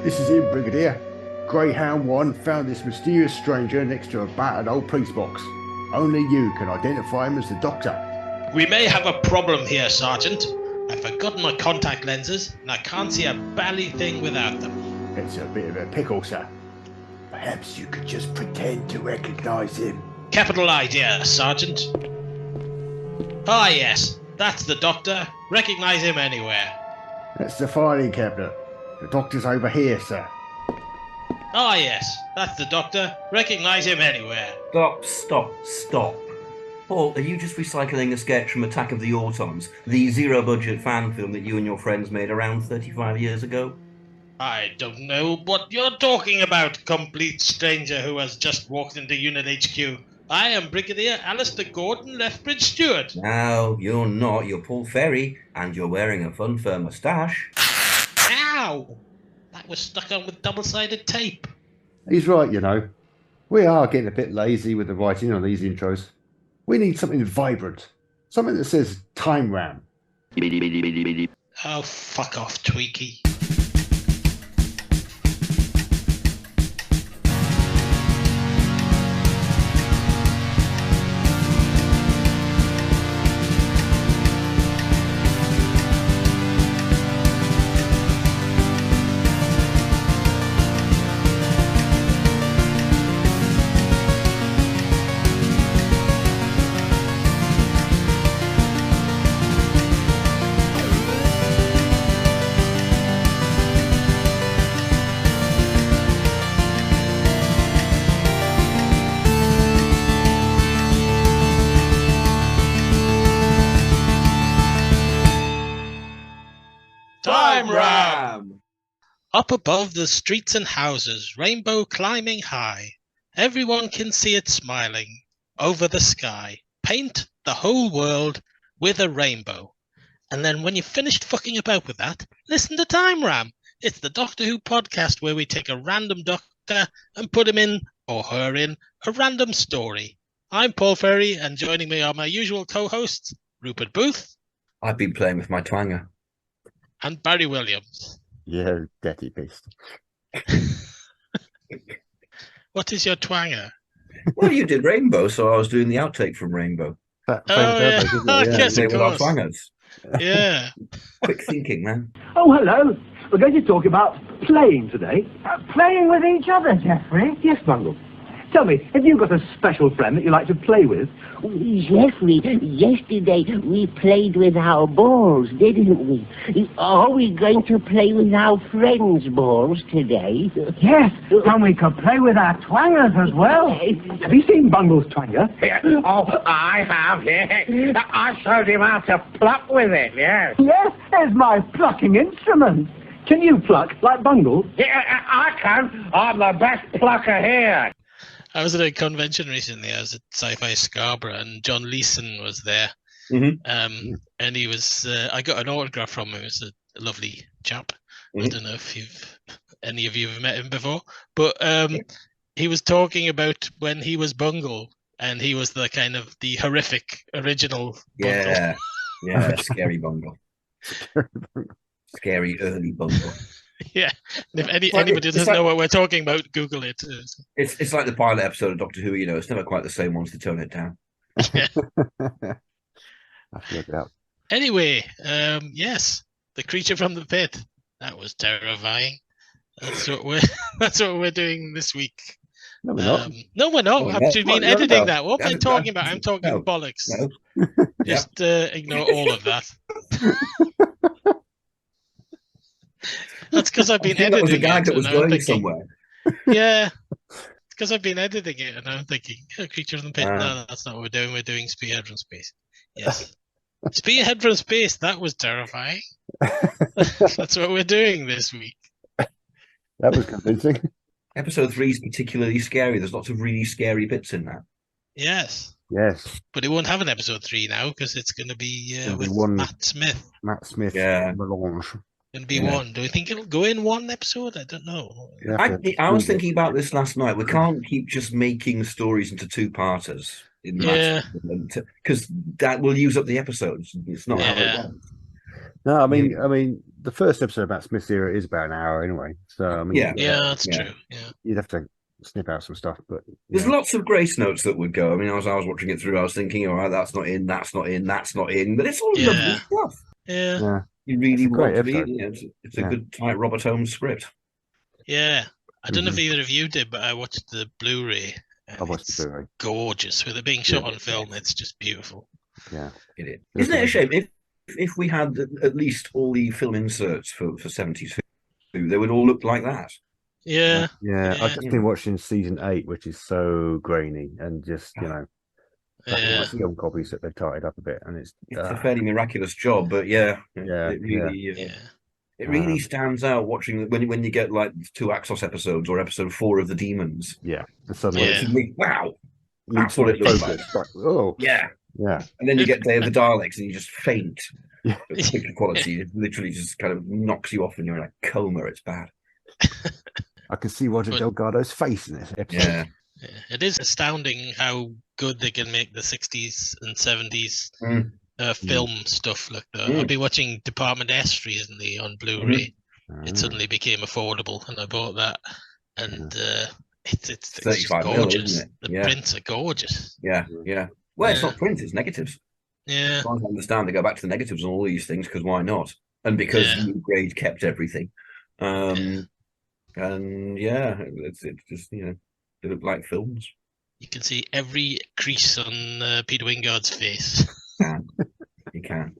This is it, Brigadier. Greyhound 1 found this mysterious stranger next to a battered old police box. Only you can identify him as the Doctor. We may have a problem here, Sergeant. I've forgotten my contact lenses, and I can't see a bally thing without them. It's a bit of a pickle, sir. Perhaps you could just pretend to recognise him. Capital idea, Sergeant. Ah, yes, that's the Doctor. Recognise him anywhere. That's the filing cabinet. The Doctor's over here, sir. Ah, yes, that's the Doctor. Recognise him anywhere. Stop. Paul, are you just recycling a sketch from Attack of the Autons, the zero-budget fan film that you and your friends made around 35 years ago? I don't know what you're talking about, complete stranger who has just walked into Unit HQ. I am Brigadier Alistair Gordon, Lethbridge Steward. No, you're not. You're Paul Ferry, and you're wearing a fun-fur moustache. Ow! That was stuck on with double-sided tape. He's right, you know. We are getting a bit lazy with the writing on these intros. We need something vibrant. Something that says time ram. Oh, fuck off, Tweaky. Up above the streets and houses, rainbow climbing high. Everyone can see it smiling over the sky. Paint the whole world with a rainbow. And then when you've finished fucking about with that, listen to Time Ram. It's the Doctor Who podcast where we take a random Doctor and put him in, or her in, a random story. I'm Paul Ferry, and joining me are my usual co-hosts, Rupert Booth. I've been playing with my twanger. And Barry Williams. Yeah, dirty beast. What is your twanger? Well, you did Rainbow, so I was doing the outtake from Rainbow. Yes, of With our course. twangers. Yeah. Quick thinking, man. Oh, hello. We're going to talk about playing today. Playing with each other, Geoffrey? Yes, Bungle. Tell me, have you got a special friend that you like to play with? Geoffrey, yesterday we played with our balls, didn't we? Are we going to play with our friends' balls today? Yes, and we could play with our twangers as well. Have you seen Bungle's twanger? Oh, I have, yeah. I showed him how to pluck with it, yes. Yes, there's my plucking instrument. Can you pluck like Bungle? Yeah, I can. I'm the best plucker here. I was at a convention recently. I was at Sci-Fi Scarborough, and John Leeson was there. Mm-hmm. And he was. I got an autograph from him. He was a lovely chap. I don't know if any of you have met him before, but he was talking about when he was Bungle, and he was the kind of the horrific original Bungle. Yeah, scary Bungle. Scary early Bungle. Yeah, and if anybody doesn't know what we're talking about, Google it. It's like the pilot episode of Doctor Who. You know, it's never quite the same once they tone it down. Yeah. I figured it out. Anyway, yes, the creature from the pit. That was terrifying. That's what we're doing this week. No, we're not. No, we're not. Oh, I've yeah. just been What, editing that. What am I no, talking about? I'm talking no, bollocks. No. Just ignore all of that. That's because I've been I think editing that was a gag it. that was And I'm going thinking, somewhere. yeah, it's because I've been editing it, and I'm thinking, creature from the pit. Ah. No, that's not what we're doing. We're doing Spearhead from space. Yes, Spearhead from space. That was terrifying. That's what we're doing this week. That was convincing. Episode 3 is particularly scary. There's lots of really scary bits in that. Yes, Yes. but it won't have an episode 3 now because it's going to be It'll be with one- Matt Smith. Matt Smith. Yeah. Melange. It'll be Yeah. one. Do we think it'll go in one episode? I don't know. You have to I was Google it. thinking about this last night. We can't keep just making stories into two-parters. Yeah. Because that will use up the episodes. It's not how Yeah. it works. No, I mean, the first episode about Smith's era is about an hour anyway. So I mean, Yeah, that's true. Yeah. you'd have to snip out some stuff, but There's lots of grace notes that would go. I mean, as I was watching it through, I was thinking, all right, that's not in, that's not in, that's not in, but it's all lovely stuff. Yeah. yeah, You really It's a great want to be. episode. It's a good tight Robert Holmes script. Yeah. I don't know if either of you did, but I watched the Blu-ray. I watched the Blu-ray. Gorgeous. With it being shot on film, it's just beautiful. Yeah, It is. Isn't it a shame if we had at least all the film inserts for 70s, they would all look like that. Yeah. I've just been watching season 8, which is so grainy and just film copies that they've tied up a bit, and it's a fairly miraculous job, but it really stands out watching when you get like 2 Axos episodes or episode 4 of the Demons. Yeah, and suddenly, wow, that's what it looks like. Oh, yeah. And then you get Day of the Daleks, and you just faint. Yeah. The picture quality literally just kind of knocks you off, and you're in a coma. It's bad. I can see Roger Delgado's face in this episode. Yeah. It is astounding how good they can make the 60s and 70s film stuff look. I've been watching Department S recently on Blu-ray. It suddenly became affordable, and I bought that. And it's just gorgeous. Isn't it? The prints are gorgeous. Yeah. Well, it's not prints; it's negatives. Yeah. I understand they go back to the negatives on all these things because why not? And because New Grade kept everything. And it's just they look like films. You can see every crease on Peter Wyngarde's face. You can.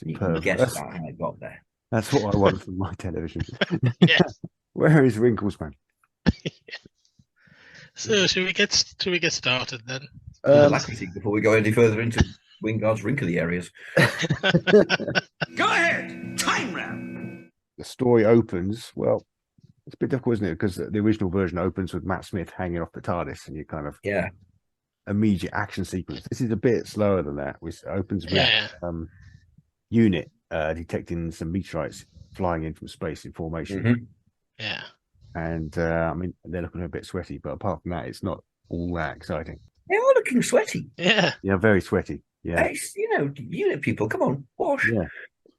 You can guess how it got there. That's what I want from my television. Yeah. Where is Wrinkles, man? So should we get started then? Alacrity before we go any further into Wyngarde's wrinkly areas. Go ahead, time round. The story opens it's a bit difficult, isn't it? Because the original version opens with Matt Smith hanging off the TARDIS, and you kind of immediate action sequence. This is a bit slower than that, which opens with unit detecting some meteorites flying in from space in formation. Yeah. And I mean, they're looking a bit sweaty, but apart from that, it's not all that exciting. They are looking sweaty. Yeah. Yeah, very sweaty. Yeah. It's, unit people, come on, wash. Yeah.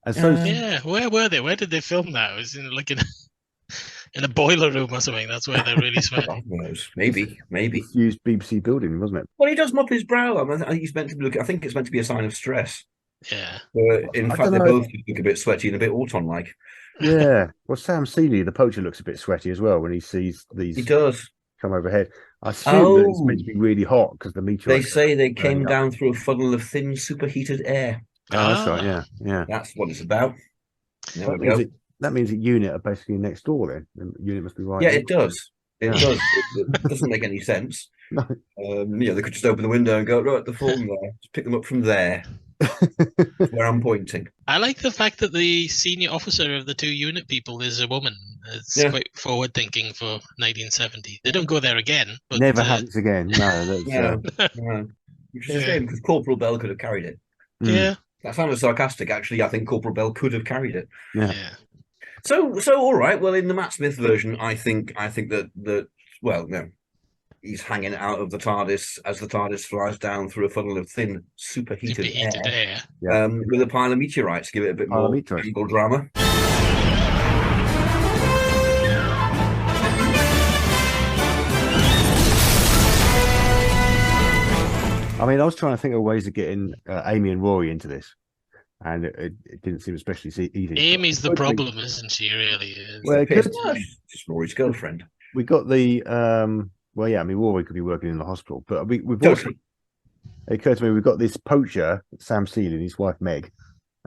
And so, where were they? Where did they film that? It was in in a boiler room or something. That's where they're really sweaty. Maybe. It's used BBC building, wasn't it? Well, he does mop his brow. I think he's meant to be I think it's meant to be a sign of stress. Yeah. In fact, they both look a bit sweaty and a bit Auton-like. Yeah. Well, Sam Seeley, the poacher, looks a bit sweaty as well when he sees these. He does. Come overhead. I assume that it's meant to be really hot because the meteorites. They say they came down through a funnel of thin, superheated air. Oh, that's right. Yeah. That's what it's about. That means that unit are basically next door. Then the unit must be right. Yeah, it does. It does. It doesn't make any sense. No. They could just open the window and go right. The form there. Just pick them up from there. Where I'm pointing. I like the fact that the senior officer of the 2 unit people is a woman. It's quite forward thinking for 1970. They don't go there again. But, never happens again. No, Which is a shame because Corporal Bell could have carried it. Yeah. That sounded sarcastic. Actually, I think Corporal Bell could have carried it. Yeah. So all right. Well, in the Matt Smith version, I think that he's hanging out of the TARDIS as the TARDIS flies down through a funnel of thin, superheated air. With a pile of meteorites. Give it a bit more angle drama. I mean, I was trying to think of ways of getting Amy and Rory into this, and it didn't seem especially easy. Amy's the problem, isn't she? Really? Well, just Rory's girlfriend. We got the Rory could be working in the hospital, but we've also. It occurred to me we've got this poacher, Sam Seeley, and his wife Meg,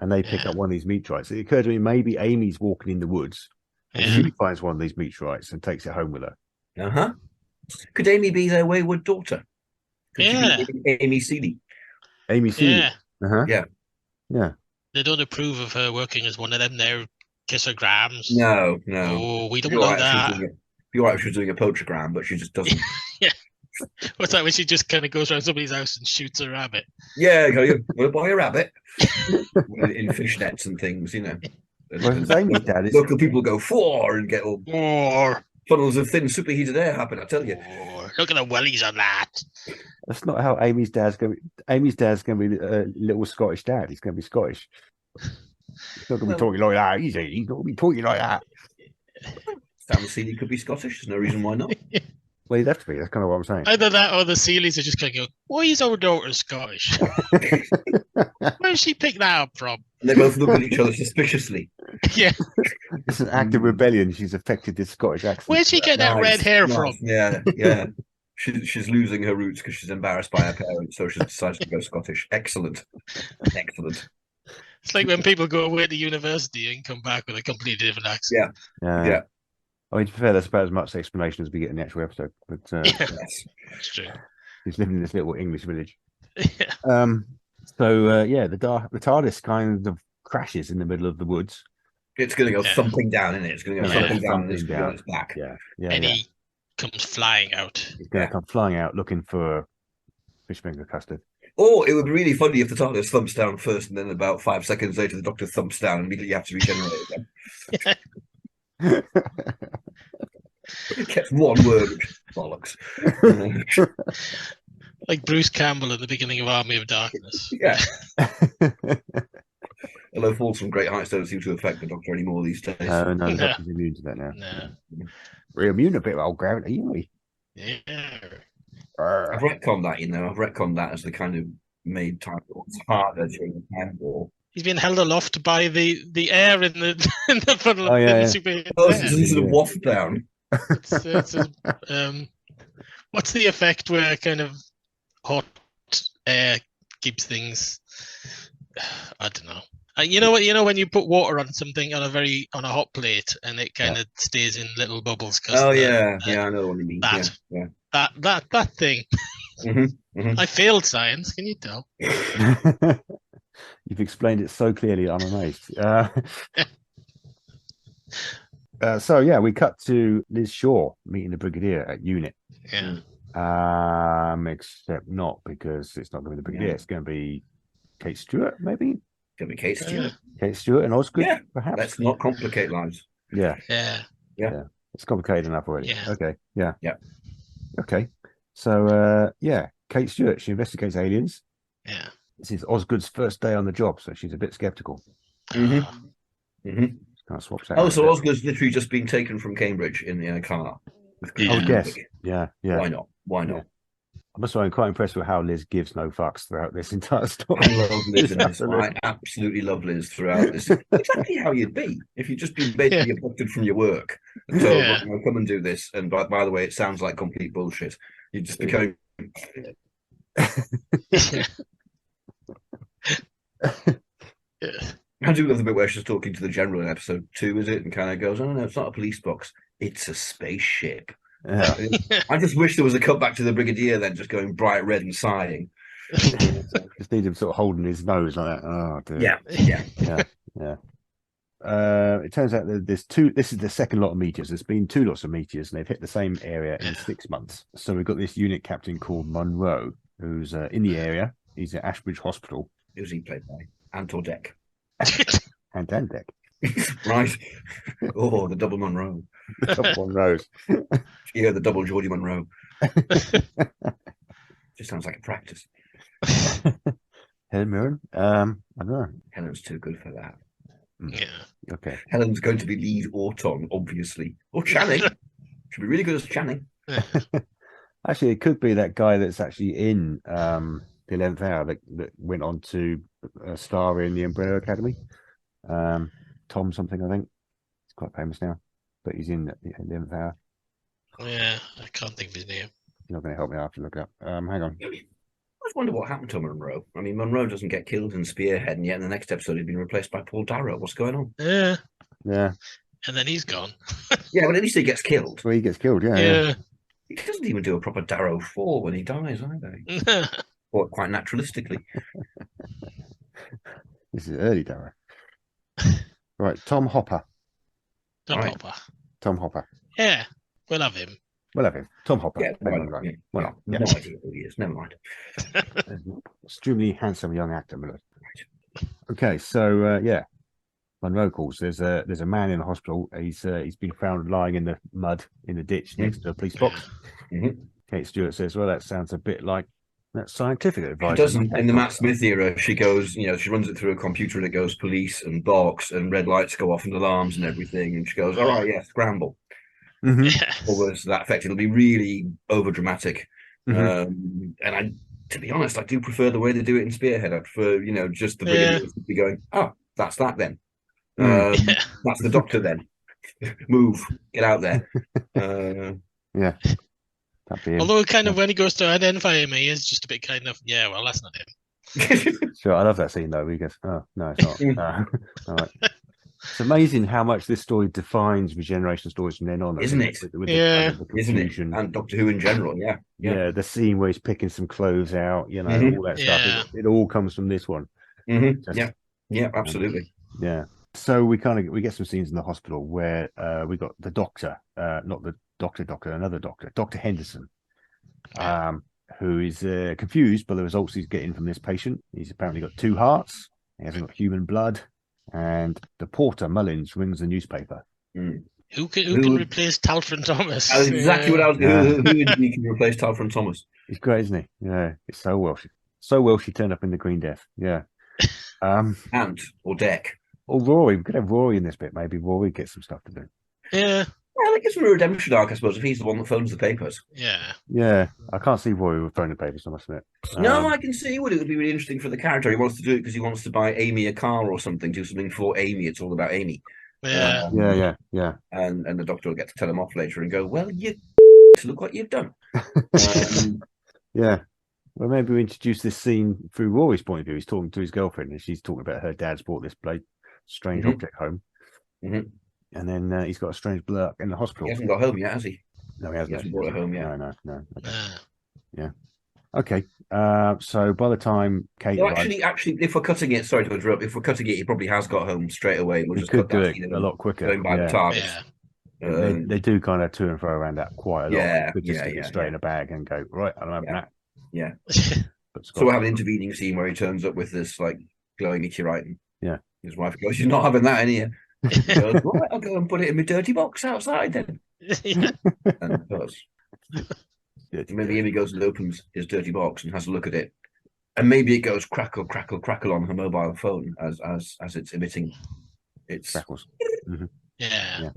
and they pick up one of these meteorites. It occurred to me maybe Amy's walking in the woods, and she finds one of these meteorites and takes it home with her. Could Amy be their wayward daughter? Could she be Amy Seeley? Amy Seeley. Yeah. They don't approve of her working as one of them there kissograms. No. Oh, we don't know that. You're right, she was doing a poachergram, but she just doesn't. Yeah. What's that when she just kind of goes around somebody's house and shoots a rabbit? Yeah, you want to buy a rabbit? In fishnets and things, Local people go 4 and get all funnels of thin, superheated air happen, I tell you. Look at the wellies on that. That's not how Amy's dad's going to be. Amy's dad's going to be a little Scottish dad. He's going to be Scottish. He's not going to be talking like that, is he? He's not going to be talking like that. Sam Seeley could be Scottish. There's no reason why not. Well, he'd have to be. That's kind of what I'm saying. Either that or the Seeleys are just going to go, why is our daughter Scottish? Where did she pick that up from? And they both look at each other suspiciously. Yeah. It's an act of rebellion. She's affected this Scottish accent. Where'd she get that red hair from? Yeah, yeah. She's losing her roots because she's embarrassed by her parents, so she's decided to go Scottish. Excellent. Excellent. It's like when people go away to university and come back with a completely different accent. Yeah. I mean, to be fair, that's about as much explanation as we get in the actual episode. But Yes. That's true. he's living in this little English village. Yeah. The TARDIS kind of crashes in the middle of the woods. It's going to go thumping down, isn't it? It's going to go thumping down and it's going to go on its back. And he comes flying out. He's going to come flying out looking for fish finger custard. Or it would be really funny if the TARDIS thumps down first and then about 5 seconds later the Doctor thumps down and immediately you have to regenerate again. It kept one word, bollocks. Like Bruce Campbell at the beginning of Army of Darkness. Yeah. Although falls from great heights don't seem to affect the Doctor anymore these days. No, the Doctor's immune to that now. No. We're immune to a bit of old gravity, aren't we? Yeah. I've retconned that, I've retconned that as the kind of made time it's harder during the time war. He's been held aloft by the air in the funnel. Oh, yeah, It's a waft down. What's the effect where kind of hot air keeps things? I don't know. You know when you put water on something on a hot plate and it kind of stays in little bubbles. Oh yeah, I know what you mean. That thing. Mm-hmm. I failed science. Can you tell? You've explained it so clearly. I'm amazed. We cut to Liz Shaw meeting the Brigadier at unit. Yeah. Except not because it's not going to be the Brigadier. It's going to be Kate Stewart, maybe. Going to be Kate Stewart. Kate Stewart and Osgood, perhaps. Let's not complicate lives. Yeah. It's complicated enough already. Yeah. Okay. Yeah. Okay. So Kate Stewart, she investigates aliens. Yeah. This is Osgood's first day on the job, so she's a bit skeptical. Mm-hmm. Kind of swaps out. Oh, so Osgood's literally just been taken from Cambridge in the car. Yes. Yeah. Why not? Yeah. I must say, I'm quite impressed with how Liz gives no fucks throughout this entire story. I love Liz in this. I absolutely love Liz throughout this. Exactly how you'd be if you'd just been basically abducted from your work. And so, I'll come and do this. And by the way, it sounds like complete bullshit. You just become. I do love the bit where she's talking to the general in episode 2, is it? And kind of goes, oh, no, it's not a police box. It's a spaceship. Yeah. I just wish there was a cut back to the Brigadier then, just going bright red and sighing. Just need him sort of holding his nose like that. Oh, dear. Yeah. It turns out that there's two. This is the second lot of meteors. There's been 2 lots of meteors, and they've hit the same area in 6 months. So we've got this unit captain called Monroe, who's in the area. He's at Ashbridge Hospital. Who's he played by? Antor Deck. And Deck. Right. Oh, the double Monroe. The double Monroes. Yeah, the double Geordie Monroe. Just sounds like a practice. Helen Mirren? I don't know. Helen's too good for that. Yeah. Okay. Helen's going to be lead Auton, obviously. Or Channing. Should be really good as Channing. Actually, it could be that guy that's actually in the 11th Hour that went on to star in the Umbrella Academy. Tom something, I think. He's quite famous now, but he's in the 11th Hour. Yeah, I can't think of his name. You're not going to help me. I have to look it up. Hang on. I just wonder what happened to Monroe. I mean, Monroe doesn't get killed in Spearhead, and yet in the next episode he's been replaced by Paul Darrow. What's going on? Yeah. Yeah. And then he's gone. Yeah, but at least he gets killed. Well, he gets killed, yeah. He doesn't even do a proper Darrow 4 when he dies, either. Or quite naturalistically. This is early Darrow. Right, Tom Hopper. Tom Hopper. Yeah, we'll have him. Tom Hopper. Yeah, no idea who he is. Never mind. Extremely handsome young actor. Okay, so Monroe calls. There's a man in the hospital. He's been found lying in the mud in the ditch next to a police box. Mm-hmm. Kate Stewart says, "Well, that sounds a bit like That's scientific advice. She doesn't. In the Matt Smith era, she goes, she runs it through a computer and it goes police and box and red lights go off and alarms and everything. And she goes, all right, yeah, scramble. Mm-hmm. Or words to that effect. It'll be really over dramatic. Mm-hmm. And to be honest, I do prefer the way they do it in Spearhead. I prefer, just the beginning to be going, oh, that's that then. That's the doctor then. Move, get out there. Yeah. Although kind of when he goes to identify him, he is just a bit kind of, well, that's not him. Sure, I love that scene though. He goes, oh no, it's not. All right. It's amazing how much this story defines regeneration stories from then on, isn't it? With the isn't it? And Doctor Who in general, yeah. The scene where he's picking some clothes out, all that stuff. It all comes from this one. Yeah, absolutely. Yeah. So we get some scenes in the hospital where we got the doctor, not the doctor, another doctor, Dr. Henderson, who is confused by the results he's getting from this patient. He's apparently got 2 hearts. He hasn't got human blood. And the porter, Mullins, rings the newspaper. Who can replace Talfrin Thomas? That's exactly what I was going to Who can replace Talfrin Thomas? He's great, isn't he? Yeah, it's so well. So well she turned up in the Green Death. Yeah. Ant or Deck. Or Rory. We could have Rory in this bit. Maybe Rory gets some stuff to do. Yeah. Well, I think it's a redemption arc, I suppose, if he's the one that phones the papers. Yeah. Yeah. I can't see Rory with phoning the papers, I must admit. No, I can see what it would be really interesting for the character. He wants to do it because he wants to buy Amy a car or something, do something for Amy. It's all about Amy. Yeah. Yeah. And the doctor will get to tell him off later and go, well, you look what you've done. Yeah. Well, maybe we introduce this scene through Rory's point of view. He's talking to his girlfriend and she's talking about her dad's brought this strange object home. And then he's got a strange blurb in the hospital. He hasn't got home yet, has he? No, he hasn't. He hasn't brought it home yet. No. Okay. Yeah. Okay. So by the time Kate... Well, actually, if we're cutting it, sorry to interrupt, if we're cutting it, he probably has got home straight away. We'll just could do it a lot quicker. Going by the TARDIS. They do kind of to and fro around that quite a lot. Yeah, could just get it straight in a bag and go, right, I don't have that. Yeah. So we'll have an intervening scene where he turns up with this like glowing meteorite. Yeah. His wife goes, "You're not having that in here." He goes, "Right, I'll go and put it in my dirty box outside then." And it does. Maybe Amy goes and opens his dirty box and has a look at it, and maybe it goes crackle, crackle, crackle on her mobile phone as it's emitting its crackles. Yeah.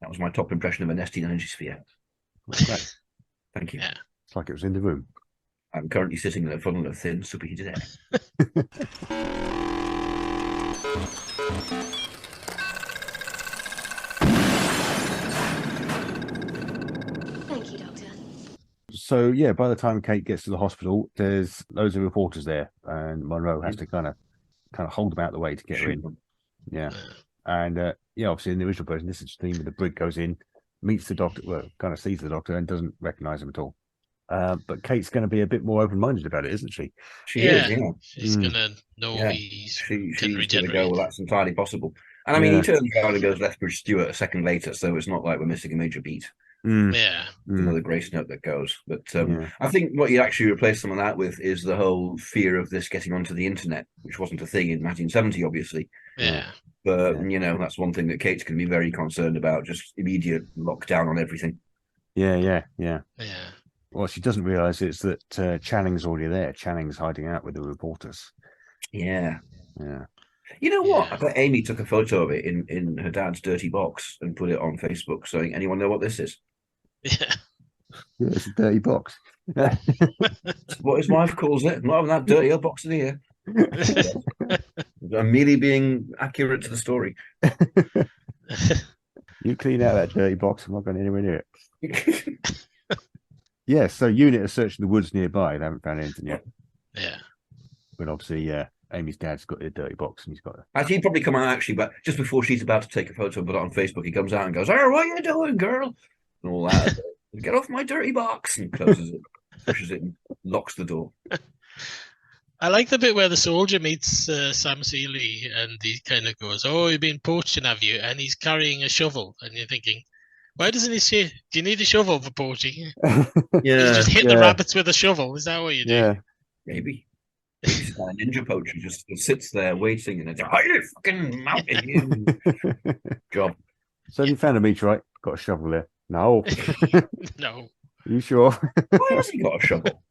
That was my top impression of a nesting energy sphere. Great. Thank you. Yeah. It's like it was in the room. I'm currently sitting in a funnel of thin, superheated air. Thank you, Doctor. So, yeah, by the time Kate gets to the hospital, there's loads of reporters there, and Monroe has to kind of hold them out the way to get her in. Yeah. And, obviously in the original version, this is the theme where the brig goes in, meets the doctor, well, kind of sees the doctor and doesn't recognize him at all. But Kate's going to be a bit more open-minded about it, isn't she? She is, yeah. She's going to know she's going to go, well, that's entirely possible. And I mean, he turns around and goes Lethbridge Stewart a second later, so it's not like we're missing a major beat. Yeah. Another grace note that goes. But I think what you actually replace some of that with is the whole fear of this getting onto the internet, which wasn't a thing in 1970, obviously. Yeah. But, that's one thing that Kate's going to be very concerned about, just immediate lockdown on everything. Yeah. Yeah. What she doesn't realise is that Channing's already there. Channing's hiding out with the reporters. Yeah. Yeah. You know what? I bet Amy took a photo of it in her dad's dirty box and put it on Facebook saying, anyone know what this is? Yeah. Yeah, it's a dirty box. What his wife calls it. Not having that dirty old box in here. I'm merely being accurate to the story. You clean out that dirty box. I'm not going anywhere near it. Yeah, so UNIT are searching the woods nearby. They haven't found anything yet. Yeah. But obviously, Amy's dad's got a dirty box and he's got it. He'd probably come out actually, but just before she's about to take a photo and put it on Facebook, he comes out and goes, "Oh, what are you doing, girl?" And all that. "Get off my dirty box," and closes it, pushes it, and locks the door. I like the bit where the soldier meets Sam Seeley and he kind of goes, "Oh, you've been poaching, have you?" And he's carrying a shovel. And you're thinking, why doesn't he say, "Do you need a shovel for poaching?" You just hit the rabbits with a shovel. Is that what you do? Yeah. Maybe. He's a ninja poacher just sits there waiting and it's a fucking mountain. Job. So you found a meteorite, got a shovel there. No. No. You sure? Why has he got a shovel?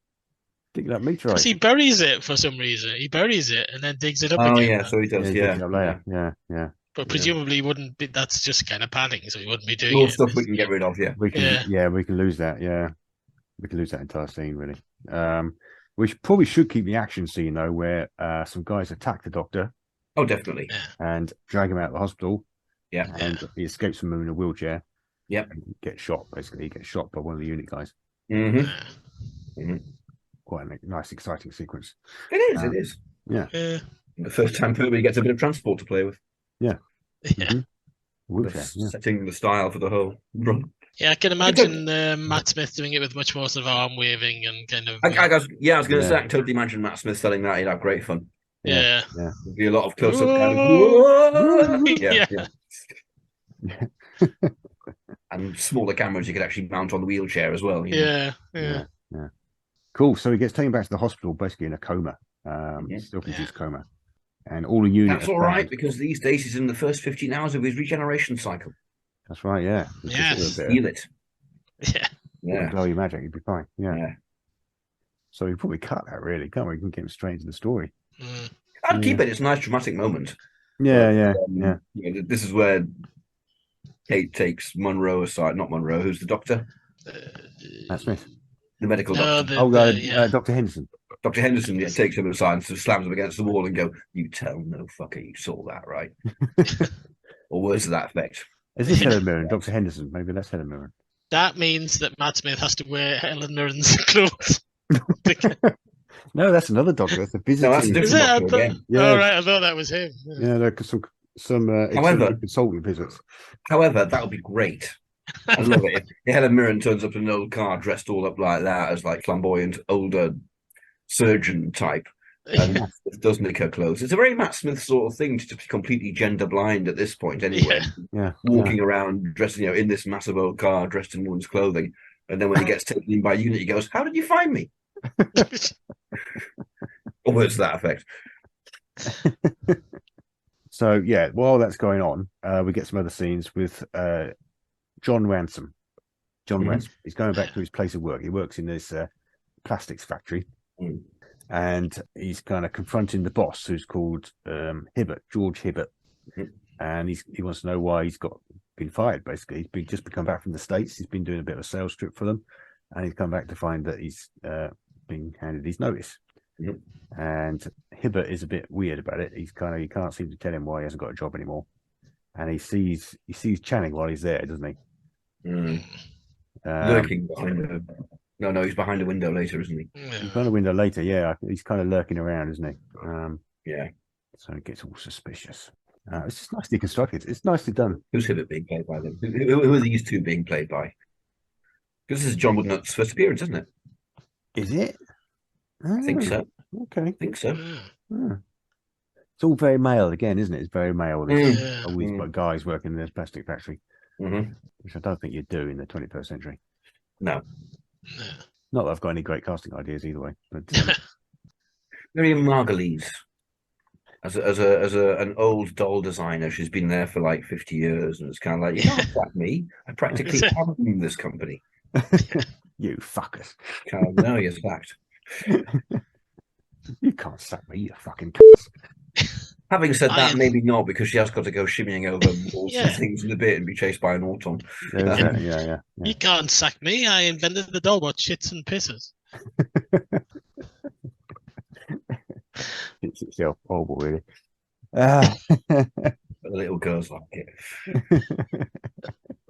Digging up meteorites. Because he buries it for some reason. He buries it and then digs it up Oh again. yeah, so he does. he Yeah, digs it up later. Yeah. But presumably he wouldn't be. That's just kind of padding, so he wouldn't be doing All it. stuff we can get rid of. Yeah. We can. Yeah. We can lose that. Yeah, we can lose that entire scene really. We probably should keep the action scene though, where some guys attack the Doctor. Oh, definitely. And drag him out of the hospital. Yeah. And he escapes from them in a wheelchair. Yep. And gets shot. Basically, he gets shot by one of the unit guys. Quite a nice, exciting sequence. It is. It is. Yeah. The first time Pertwee gets a bit of transport to play with. Yeah. Wheelchair, setting the style for the whole run. Yeah, I can imagine Matt Smith doing it with much more sort of arm waving and kind of. I was going to say, I can totally imagine Matt Smith selling that. He'd have great fun. Yeah. There'd be a lot of close-up kind of. Yeah. And smaller cameras you could actually mount on the wheelchair as well. Yeah. Cool. So he gets taken back to the hospital, basically in a coma, still induced coma, and all the units. That's all right because these days he's in the first 15 hours of his regeneration cycle. That's right. Yeah. Feel it. Yeah. Blow your magic, you'd be fine. Yeah. So we probably cut that, really, can't we? We can get him straight into the story. I'd keep it. It's a nice dramatic moment. Yeah. This is where Kate takes Monroe aside. Not Monroe. Who's the doctor? Matt Smith. The medical doctor. Dr. Henderson. Dr. Henderson takes him aside and sort of slams him against the wall and go, "You tell no fucker you saw that, right?" Or words to that effect. Is this Helen Mirren? Dr. Henderson? Maybe that's Helen Mirren. That means that Matt Smith has to wear Helen Mirren's clothes. No, that's another doctor. That's a visiting. No, that's a different doctor again. All right, I thought that was him. Yeah, there are some consulting visits. However, that would be great. I love it. If Helen Mirren turns up in an old car dressed all up like that as like flamboyant older surgeon type, and Matt Smith does nick her clothes. It's a very Matt Smith sort of thing to be completely gender blind at this point anyway. Walking around dressed, in this massive old car dressed in woman's clothing, and then when he gets taken in by unit, he goes, "How did you find me?" Or words to that effect. So while that's going on, we get some other scenes with John Ransom. Ransom. He's going back to his place of work. He works in this plastics factory, and he's kind of confronting the boss, who's called George Hibbert, and he wants to know why he's been fired. Basically, he's just come back from the States. He's been doing a bit of a sales trip for them, and he's come back to find that he's been handed his notice. And Hibbert is a bit weird about it. He can't seem to tell him why he hasn't got a job anymore. And he sees Channing while he's there, doesn't he? Lurking behind no, he's behind a window later, isn't he? He's behind a window later, yeah. He's kind of lurking around, isn't he? So it gets all suspicious. It's just nicely constructed. It's nicely done. Who's Hibbert being played by then? Who are these two being played by? Because this is John Woodnutt's first appearance, isn't it? Is it? I think so. Okay. I think so. It's all very male again, isn't it? It's very male. There's always got guys working in this plastic factory, which I don't think you'd do in the 21st century. No. Not that I've got any great casting ideas either way. But Miriam Margolyes, as an old doll designer, she's been there for like 50 years, and it's kind of like, you can't sack me. I practically own this company. You fuckers. Kind of, no, you're sacked. You can't sack me, you fucking cuss. Having said that, maybe not, because she has got to go shimmying over walls and things in a bit and be chased by an auton. Yeah. You can't sack me. I invented the doll what shits and pisses. It's itself horrible, really. The little girls like it.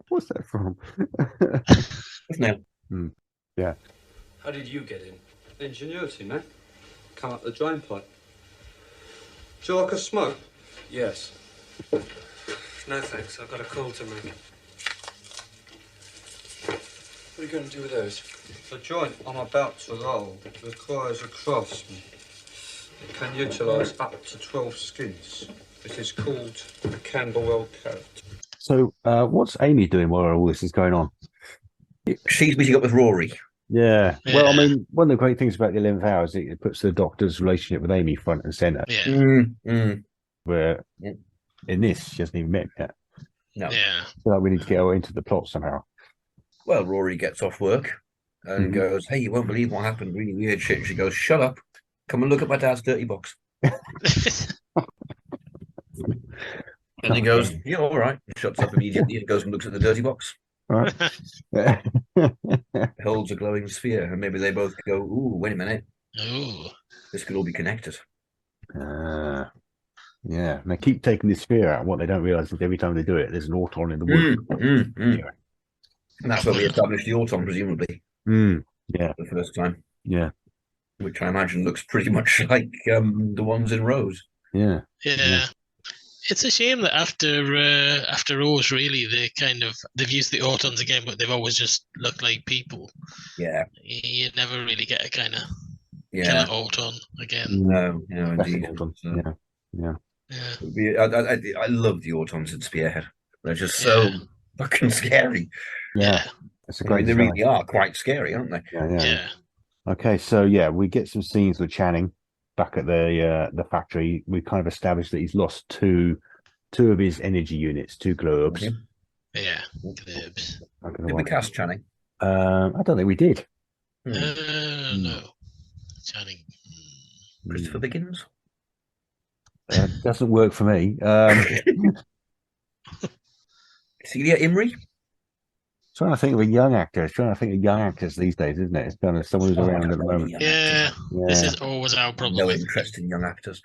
What's that from? No. Yeah. How did you get in? Ingenuity, man. Come up the drain pipe. Do you like a smoke? Yes. No thanks, I've got a call to make. What are you going to do with those? The joint I'm about to roll requires a craftsman. It can utilise up to 12 skins. It is called a Camberwell carrot. So, what's Amy doing while all this is going on? She's meeting up with Rory. Yeah. Well, I mean, one of the great things about the 11th hour is it puts the Doctor's relationship with Amy front and centre. Where in this, she hasn't even met him yet. No. Yeah. So we need to get her into the plot somehow. Well, Rory gets off work. and goes, "Hey, you won't believe what happened. Really weird shit." And she goes, "Shut up. Come and look at my dad's dirty box." And he goes, "Yeah, all right." And shuts up immediately and goes and looks at the dirty box. Right. Holds a glowing sphere, and maybe they both go, "Ooh, wait a minute. Ooh. This could all be connected." Yeah, and they keep taking this sphere out. What they don't realize is every time they do it, there's an auton in the wood. And that's where we established the auton, presumably. Yeah, the first time. Yeah, which I imagine looks pretty much like the ones in Rose. Yeah. It's a shame that after Rose, really, they've used the autons again, but they've always just looked like people. Yeah, you never really get a kind of killer auton again. No, indeed. Yeah. I love the autons in Spearhead. They're just so fucking scary. Yeah. It's a great they really are quite scary, aren't they? Yeah. Okay, so we get some scenes with Channing back at the factory. We kind of established that he's lost two of his energy units, 2 globes. Yeah, globes. Did we cast Channing? I don't think we did. No. Channing. Christopher Biggins? Doesn't work for me. Celia Imrie? Trying to think of a young actor. Trying to think of young actors these days, isn't it? It's kind of someone who's around at the moment. Yeah, this is always our problem. No interest in young actors.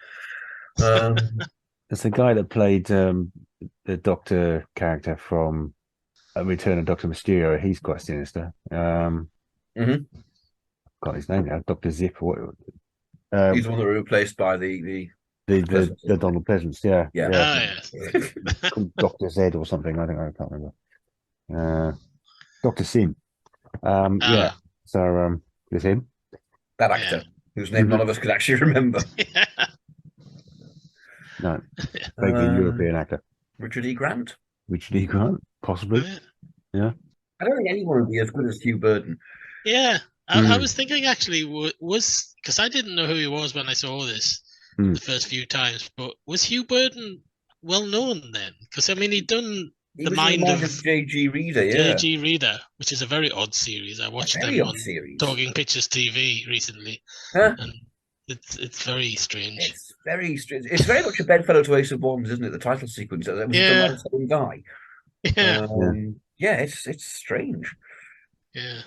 It's the guy that played the Doctor character from Return of Doctor Mysterio. He's quite sinister. Got his name now, Dr. Zip. He's the one that was replaced by the Donald Pleasance. Yeah. Yes. Dr. Zed or something. I can't remember. Dr. Sim. So there's him. That actor whose name none of us could actually remember. No, vaguely European actor. Richard E. Grant, possibly. Yeah. I don't think anyone would be as good as Hugh Burton. Yeah, I was thinking actually was because I didn't know who he was when I saw this the first few times. But was Hugh Burton well known then? Because I mean, he'd done The Mind of J.G. Reader, J.G. Reader, which is a very odd series. I watched them on Talking Pictures TV recently, and it's very strange. It's very strange. It's very much a bedfellow to Ace of Wands, isn't it? The title sequence. That was done by the same guy. It's strange. Yeah.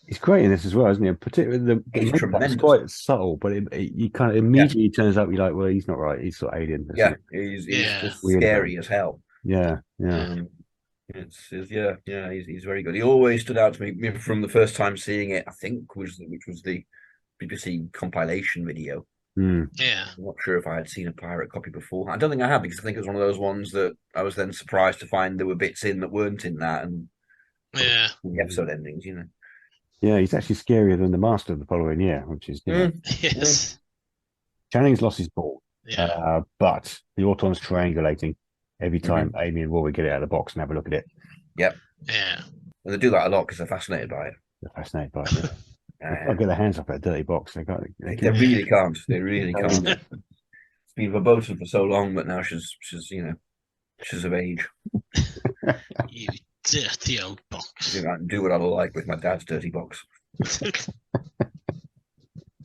He's great in this as well, isn't he? Particularly he's tremendous. Quite subtle, but he kind of immediately turns out you're like, well, he's not right. He's sort of alien. He's just scary as hell. Yeah. He's very good. He always stood out to me from the first time seeing it. I think which was the BBC compilation video. Yeah, I'm not sure if I had seen a pirate copy before. I don't think I have, because I think it was one of those ones that I was then surprised to find there were bits in that weren't in that, and the episode endings, Yeah, he's actually scarier than the Master of the following year, which is yes. Channing's lost his ball, but the Auton's triangulating every time Amy and Rory get it out of the box and have a look at it. Yep. Yeah. And they do that a lot because they're fascinated by it. They can't get their hands off that dirty box. They really can't. They really can't. It's been verboten for so long, but now she's of age. You dirty old box. I can do what I like with my dad's dirty box. I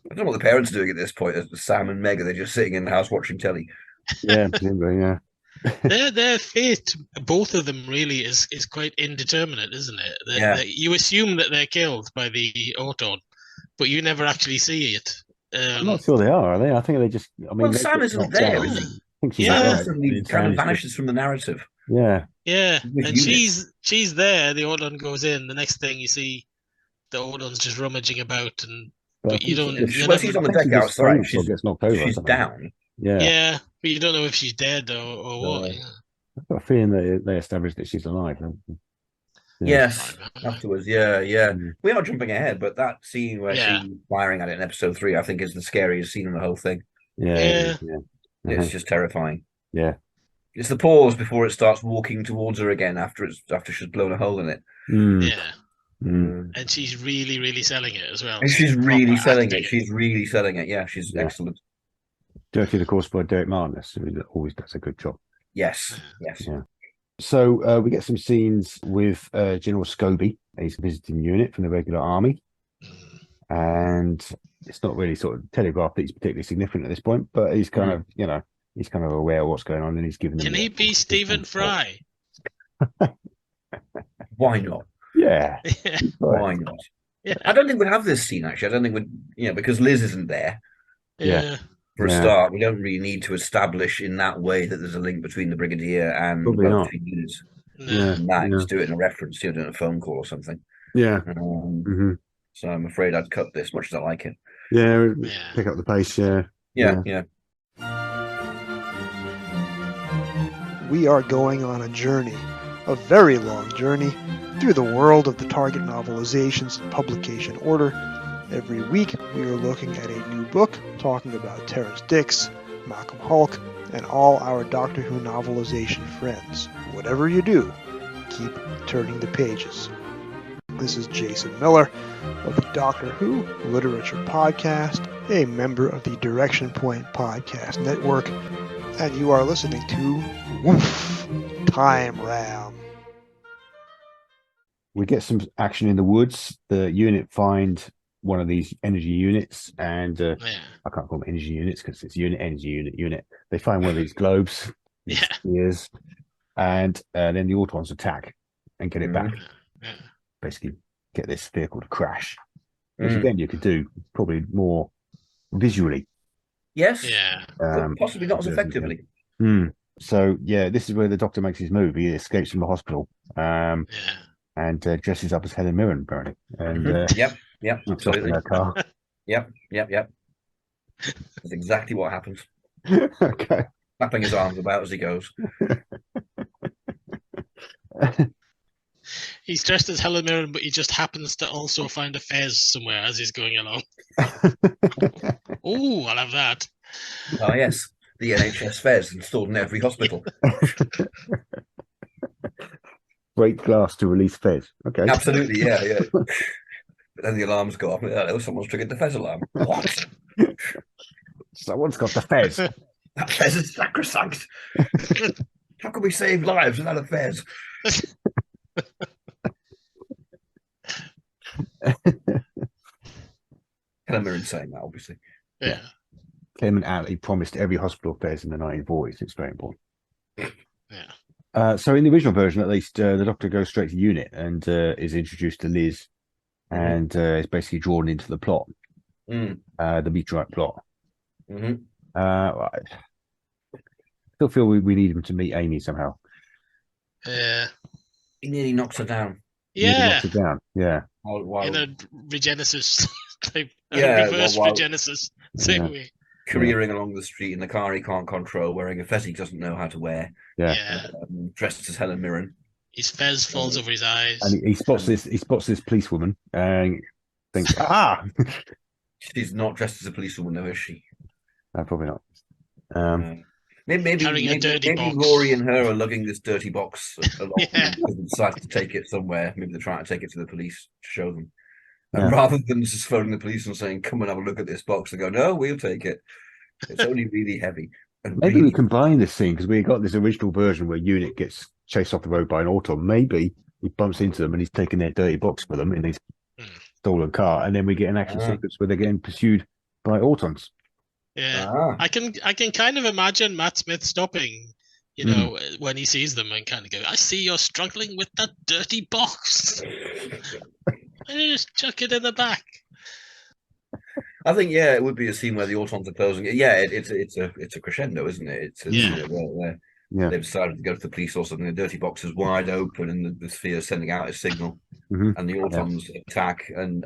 don't know what the parents are doing at this point. Sam and Meg, they're just sitting in the house watching telly. Yeah. Their fate, both of them, really is quite indeterminate, isn't it? You assume that they're killed by the Auton, but you never actually see it. I'm not sure they are they? I think they just. I mean, Sam isn't there, is he? He kind of vanishes from the narrative. Yeah. Yeah, and she's there. The Auton goes in. The next thing you see, the Auton's just rummaging about, but you don't. She's on the deck outside. She gets knocked over. She's down. Yeah, but you don't know if she's dead or what. I've got a feeling that they established that she's alive. Yes, afterwards, We are jumping ahead, but that scene where she's firing at it in episode 3, I think, is the scariest scene in the whole thing. It's just terrifying. Yeah, it's the pause before it starts walking towards her again after she's blown a hole in it. And she's really, really selling it as well. And she's really selling it. She's really selling it. Yeah, she's excellent. Directed, of course, by Derek Martin, who always does a good job. Yes. Yeah. So we get some scenes with General Scobie. He's a visiting unit from the regular army. and it's not really sort of telegraphed that he's particularly significant at this point, but he's kind of, you know, he's kind of aware of what's going on, and he's giving them. Can he be Stephen Fry? Why not? Yeah. Why not? Yeah. I don't think we'd have this scene, actually. I don't think we'd, you know, because Liz isn't there. Yeah. For a start, we don't really need to establish in that way that there's a link between the Brigadier and Probably not. two units. Yeah. And that, just do it in a reference, you know, in a phone call or something. Yeah. So I'm afraid I'd cut this, much as I like it. Yeah. Pick up the pace. Yeah. Yeah. We are going on a journey, a very long journey, through the world of the Target novelizations in publication order. Every week, we are looking at a new book, talking about Terrence Dicks, Malcolm Hulke, and all our Doctor Who novelization friends. Whatever you do, keep turning the pages. This is Jason Miller of the Doctor Who Literature Podcast, a member of the Direction Point Podcast Network, and you are listening to Woof Time Ram. We get some action in the woods. The unit find one of these energy units, and I can't call them energy units because it's energy unit. They find one of these globes, spheres, and then the Autons attack and get it back. Basically, get this vehicle to crash, which again you could do probably more visually. Yes. But possibly not as effectively. So this is where the Doctor makes his move. He escapes from the hospital. And dresses up as Helen Mirren, apparently. And Absolutely. In her car. Yep. That's exactly what happens. Okay. Clapping his arms about as he goes. He's dressed as Helen Mirren, but he just happens to also find a fez somewhere as he's going along. Oh, I'll have that. Oh, yes. The NHS fez installed in every hospital. Break glass to release fez. Okay. Absolutely, yeah. But then the alarms go off. Oh, someone's triggered the fez alarm. What? Someone's got the fez. That fez is sacrosanct. How can we save lives without a fez? Helen Mirren saying that, obviously. Yeah. Clement Attlee promised every hospital fez in the 1940s. It's very important. Yeah. So in the original version, at least, the Doctor goes straight to unit and is introduced to Liz, and is basically drawn into the plot, the meteorite plot. I still feel we need him to meet Amy somehow. Yeah. He nearly knocks her down. Yeah. Knocks her down. Yeah. In a regenesis type, reverse regenesis same way. Careering along the street in the car he can't control, wearing a fez he doesn't know how to wear. Dressed as Helen Mirren. His fez falls over his eyes, and he spots this policewoman and thinks, "Ah, she's not dressed as a policewoman, though, is she?" No, probably not. Maybe Rory and her are lugging this dirty box along because they decide to take it somewhere. Maybe they're trying to take it to the police to show them. And rather than just phoning the police and saying, "Come and have a look at this box," they go, "No, we'll take it. It's only really heavy." And maybe we combine this scene because we got this original version where Unit gets chased off the road by an Auton. Maybe he bumps into them and he's taking their dirty box for them in his stolen car, and then we get an action sequence where they're getting pursued by Autons. Yeah, I can kind of imagine Matt Smith stopping, you know, when he sees them and kind of go, "I see you're struggling with that dirty box." And you just chuck it in the back. I think it would be a scene where the Autons are closing it. Yeah, it's a crescendo, isn't it? It's they've decided to go to the police or something. The dirty box is wide open and the sphere is sending out a signal, and the Autons attack, and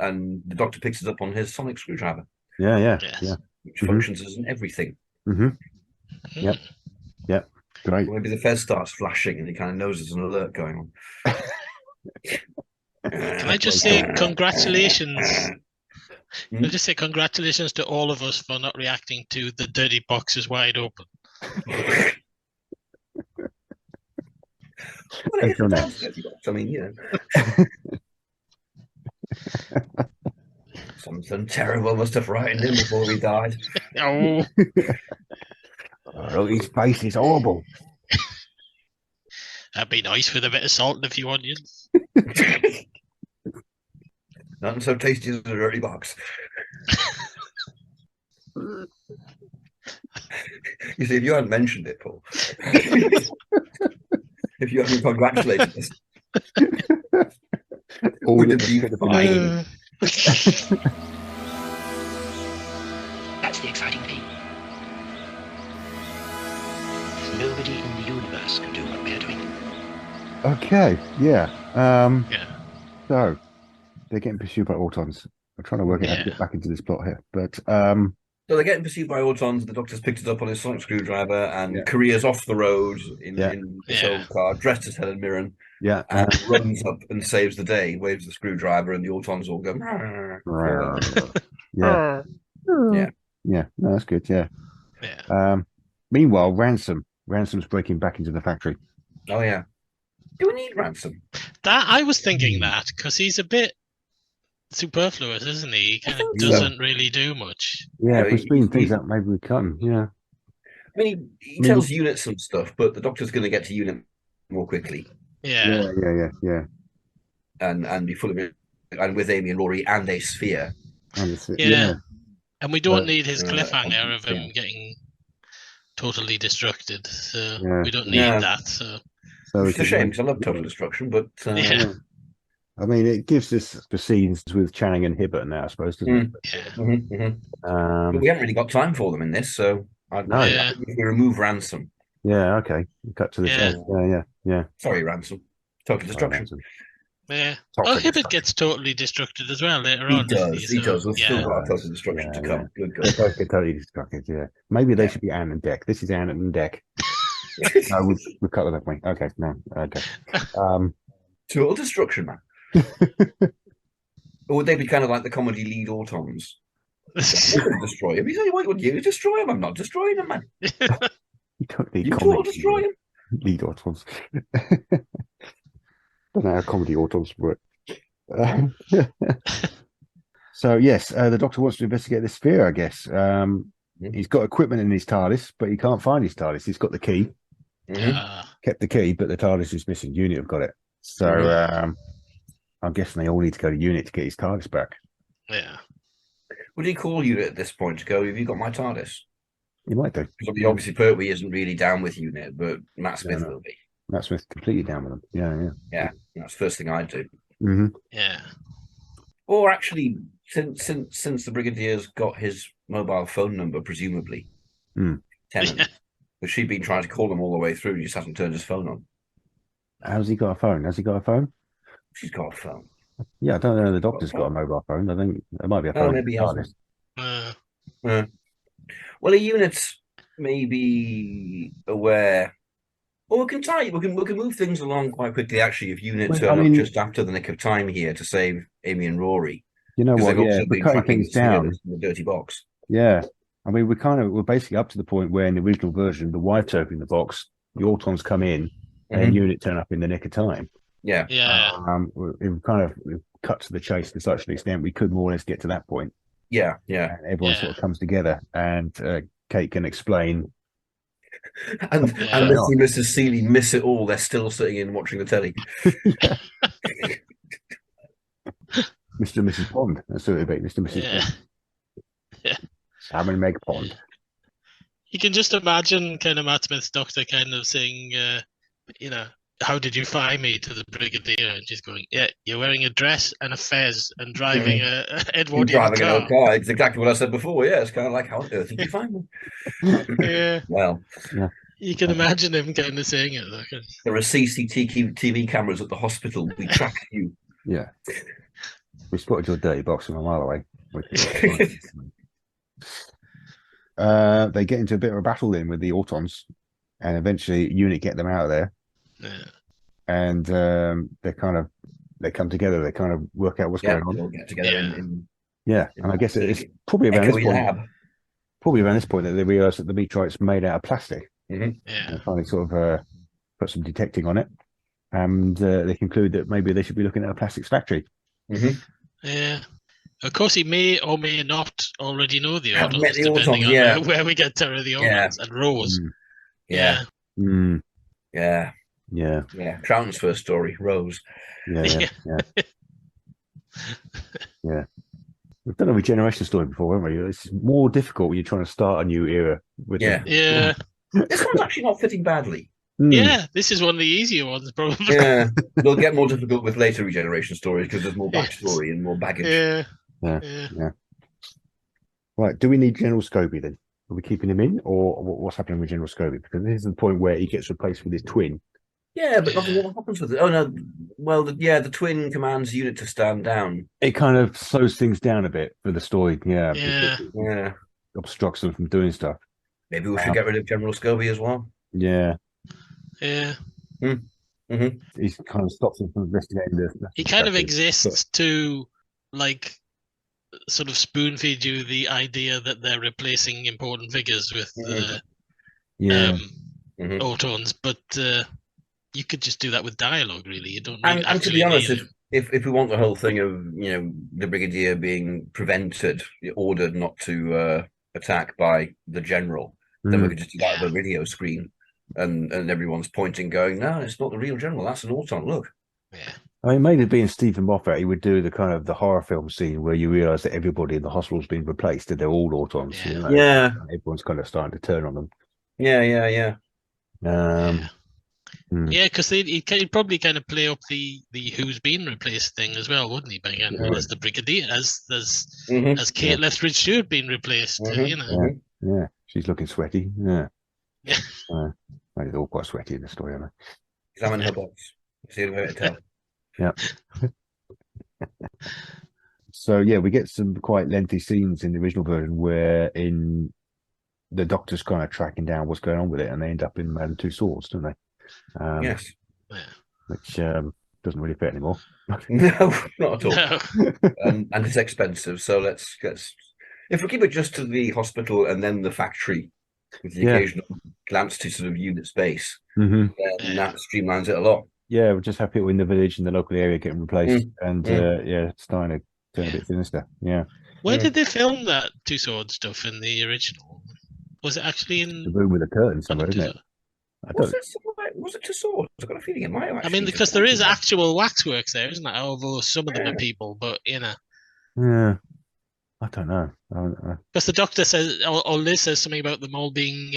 the Doctor picks it up on his sonic screwdriver. Which functions as an everything. Yep. Great. Maybe the fez starts flashing and he kind of knows there's an alert going on. Can I just say congratulations? Can I just say congratulations to all of us for not reacting to the dirty box is wide open. I mean, something terrible must have frightened him before he died. Look, his face is horrible. That'd be nice with a bit of salt and a few onions. Nothing so tasty as a dirty box. You see, if you hadn't mentioned it, Paul, if you hadn't congratulated us, we'd have been fine. That's the exciting thing. Nobody in the universe can do what we're doing. Okay, yeah. Yeah. So they're getting pursued by Autons. I'm trying to work out how to get back into this plot here, but so they're getting pursued by Autons. The Doctor's picked it up on his sonic screwdriver, and Korea's off the road in his own car, dressed as Helen Mirren. Yeah, and runs up and saves the day. Waves the screwdriver, and the Autons all go. Yeah. No, that's good. Yeah. Yeah. Meanwhile, Ransom's breaking back into the factory. Oh yeah. Do we need Ransom? That I was thinking that because he's a bit superfluous, isn't he? He kind of doesn't really do much. Yeah, if we're speeding things up, maybe we can. Yeah. I mean, he tells Unit some stuff, but the Doctor's going to get to Unit more quickly. Yeah. And be full of it, and with Amy and Rory and a sphere. And we don't need his cliffhanger of him getting totally destructed. So we don't need that. So it's a shame because I love total destruction, but I mean, it gives us the scenes with Channing and Hibbert now, I suppose, doesn't it? But we haven't really got time for them in this, so if we remove Ransom. Yeah, okay. Cut to this. Yeah. Sorry, Ransom. Total destruction. Yeah. Hibbert gets totally destructed as well later on. He does. We've still got total destruction to come. Good. They both get totally destructed, yeah. Maybe they should be Anne and Dec. This is Anne and Dec. No, we've cut that point. Okay, no. Okay. Total destruction, man. Or would they be kind of like the comedy lead Autons? Destroy him. He said, "Why would you destroy him? I'm not destroying him, man." You don't need total destroy him. Lead Autons. Don't know how comedy Autons work. So yes, the Doctor wants to investigate the sphere, I guess. He's got equipment in his TARDIS, but he can't find his TARDIS. He's got the key. Kept the key, but the TARDIS is missing. Unit have got it. So I'm guessing they all need to go to Unit to get his TARDIS back. Yeah. Would he call Unit at this point to go, "Have you got my TARDIS?" He might do. Because obviously Pertwee isn't really down with Unit, but Matt Smith will be. Matt Smith's completely down with them. Yeah. That's the first thing I'd do. Yeah. Or actually, since the Brigadier's got his mobile phone number, presumably, Tennant, but she'd been trying to call him all the way through, he just hasn't turned his phone on. How's he got a phone? Has he got a phone? She's got a phone. Yeah, I don't know. The Doctor's got a mobile phone. I think there might be a phone. Maybe he hasn't. Well, a Unit's maybe aware. Well, we can move things along quite quickly. Actually, if Unit turn up just after the nick of time here to save Amy and Rory, you know what? Yeah, we're cutting things down in the dirty box. Yeah, I mean, we're basically up to the point where in the original version, the wife's opening the box, the Autons come in, and Unit turn up in the nick of time. Yeah. We've kind of cut to the chase to such an extent we could more or less get to that point. Yeah. And everyone sort of comes together, and Kate can explain. And Mrs. Seeley miss it all. They're still sitting in watching the telly. Mr. and Mrs. Pond. That's what it'd be. Mr. and Mrs. Pond. Yeah. Sam and Meg Pond. You can just imagine kind of Matt Smith's Doctor kind of saying, "How did you find me?" to the Brigadier, and she's going, "Yeah, you're wearing a dress and a fez and driving a Edwardian car." It's exactly what I said before. Yeah, it's kind of like, how on earth did you find me? Yeah. Well, you can imagine him kind of saying it. There are CCTV cameras at the hospital. We tracked you. Yeah. We spotted your dirty box from a mile away. They get into a bit of a battle then with the Autons, and eventually Unit get them out of there. Yeah. And they come together. They kind of work out what's going on. They all get together in and I guess it's probably around this point. Probably around this point that they realise that the meteorite's made out of plastic. Mm-hmm. Yeah. And finally, sort of put some detecting on it, and they conclude that maybe they should be looking at a plastics factory. Mm-hmm. Yeah. Of course, he may or may not already know the Autons, depending on where we get Terror of the Autons and Rose. Yeah. Yeah. Troughton's first story, Rose. Yeah. Yeah. We've done a regeneration story before, haven't we? It's more difficult when you're trying to start a new era with Yeah. Yeah. This one's actually not fitting badly. Yeah, this is one of the easier ones, probably. Yeah, they'll get more difficult with later regeneration stories because there's more backstory and more baggage. Yeah. Right, do we need General Scobie then? Are we keeping him in, or what's happening with General Scobie? Because this is the point where he gets replaced with his twin. Yeah, but nothing ever happens with it. Oh no, well, the twin commands the unit to stand down. It kind of slows things down a bit for the story. Yeah. Yeah. Obstructs them from doing stuff. Maybe we should get rid of General Scobie as well. Yeah. Yeah. He kind of stops him from investigating this. He kind of exists to, like, sort of spoon feed you the idea that they're replacing important figures with autons, but you could just do that with dialogue, really. You don't need and to be honest, if we want the whole thing of the brigadier being prevented, ordered not to attack by the general, then we could just do that with a video screen, and everyone's pointing, going, "No, it's not the real general. That's an auton. Look." Yeah. I mean, maybe being Stephen Moffat, he would do the kind of the horror film scene where you realise that everybody in the hospital's been replaced and they're all autons. Yeah. Everyone's kind of starting to turn on them. Yeah. Yeah, because he'd probably kind of play up the who's been replaced thing as well, wouldn't he? Again, as the brigadier, as Kate Lethbridge Stewart being replaced. Yeah, she's looking sweaty. Yeah. They're all quite sweaty in the story, aren't they? Examine her box. See her tell. Yeah. So yeah, we get some quite lengthy scenes in the original version where the Doctor's kind of tracking down what's going on with it, and they end up in Madame Tussauds, don't they? Yes. Which doesn't really fit anymore. No, not at all. And it's expensive, so let's if we keep it just to the hospital and then the factory with the occasional glance to sort of unit space, then that streamlines it a lot. Yeah, we just have people in the village and the local area getting replaced, and it's starting to turn a bit sinister. Yeah. Where did they film that Two Swords stuff in the original? Was it actually in the room with a curtain somewhere, isn't it? Was it Two Swords? I've got a feeling it might have. I mean, because there is actual waxworks there, isn't there? Although some of them are people, but Yeah. I don't know. Because the Doctor says, or Liz says something about them all being.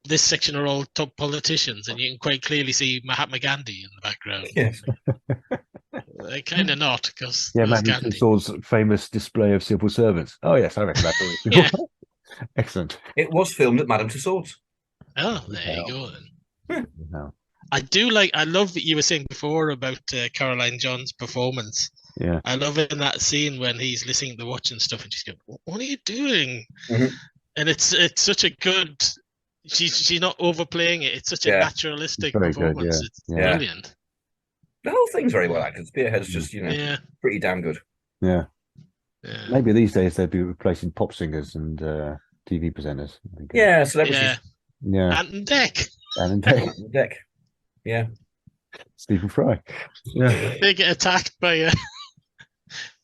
This section are all top politicians, and you can quite clearly see Mahatma Gandhi in the background. Yes. They're kind of not, because Madame Tussauds' famous display of civil servants. Oh yes, I reckon that's excellent. It was filmed at Madame Tussauds. Oh, there you go then. I love that you were saying before about Caroline John's performance. Yeah. I love it in that scene when he's listening to the watch and stuff, and she's going, "What are you doing?" And it's such a good. She's not overplaying it. It's such a naturalistic performance. Good, It's brilliant. The whole thing's very well acted. Spearhead's just pretty damn good. Yeah. Maybe these days they'd be replacing pop singers and TV presenters. Yeah, celebrities. Yeah. Ant Deck. Deck. Yeah. Stephen Fry. Yeah. They get attacked by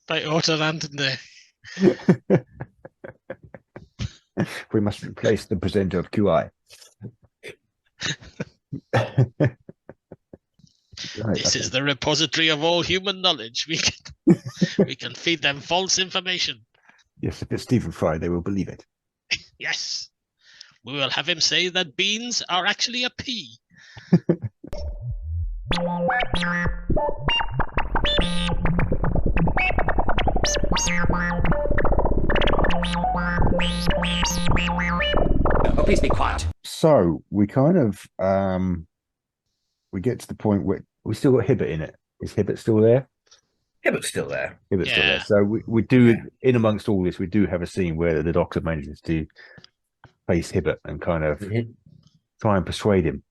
Otto Ant Deck. We must replace the presenter of QI. This is the repository of all human knowledge. We can feed them false information. Yes, if it's Stephen Fry, they will believe it. Yes. We will have him say that beans are actually a pea. Oh, please be quiet. So we kind of we get to the point where we still got Hibbert in it. Is Hibbert still there? Hibbert's still there. Hibbert's still there. So we do in amongst all this, we do have a scene where the Doctor manages to face Hibbert and kind of try and persuade him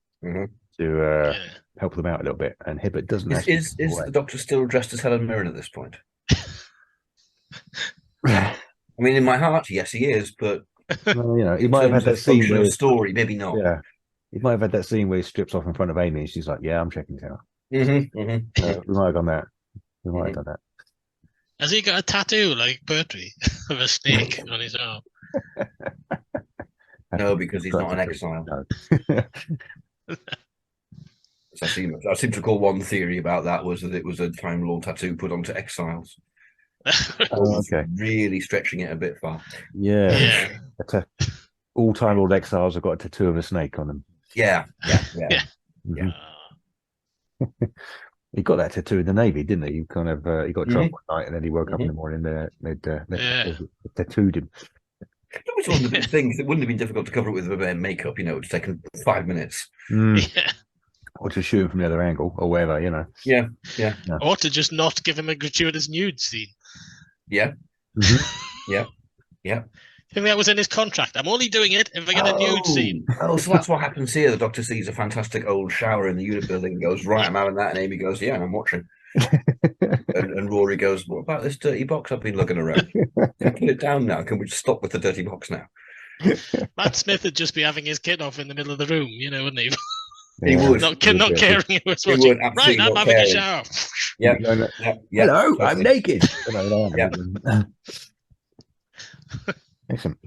to help them out a little bit. And Hibbert doesn't. Is the Doctor still dressed as Helen Mirren at this point? I mean, in my heart, yes, he is, but well, he might have had that scene where story, maybe not. Yeah, he might have had that scene where he strips off in front of Amy, and she's like, "Yeah, I'm checking this out." We might have done that. We might have done that. Has he got a tattoo like Pertwee of a snake on his arm? No, because he's not an exile. No. I seem to recall one theory about that was that it was a Time Lord tattoo put onto exiles. Okay. Really stretching it a bit far. Yeah. All-time Lord Exiles have got a tattoo of a snake on them. Yeah. Mhm. He got that tattoo in the Navy, didn't he? He kind of he got drunk one night and then he woke up in the morning. They'd tattooed him. Which one of the big things? It wouldn't have been difficult to cover it with a bit of makeup. You know, it's taken 5 minutes. Or to shoot him from the other angle, or whatever. You know. Yeah. Or to just not give him a gratuitous nude scene. Yeah. Yeah. I think that was in his contract. I'm only doing it if I get a nude scene. Oh, so that's what happens here. The Doctor sees a fantastic old shower in the unit building and goes, right, I'm having that. And Amy goes, yeah, I'm watching. and Rory goes, what about this dirty box I've been looking around? Can we put it down now? Can we just stop with the dirty box now? Matt Smith would just be having his kid off in the middle of the room, wouldn't he? He would. Not caring who was watching. Would, right, I'm having a shower. Yeah. Hello, totally. I'm naked. Excellent.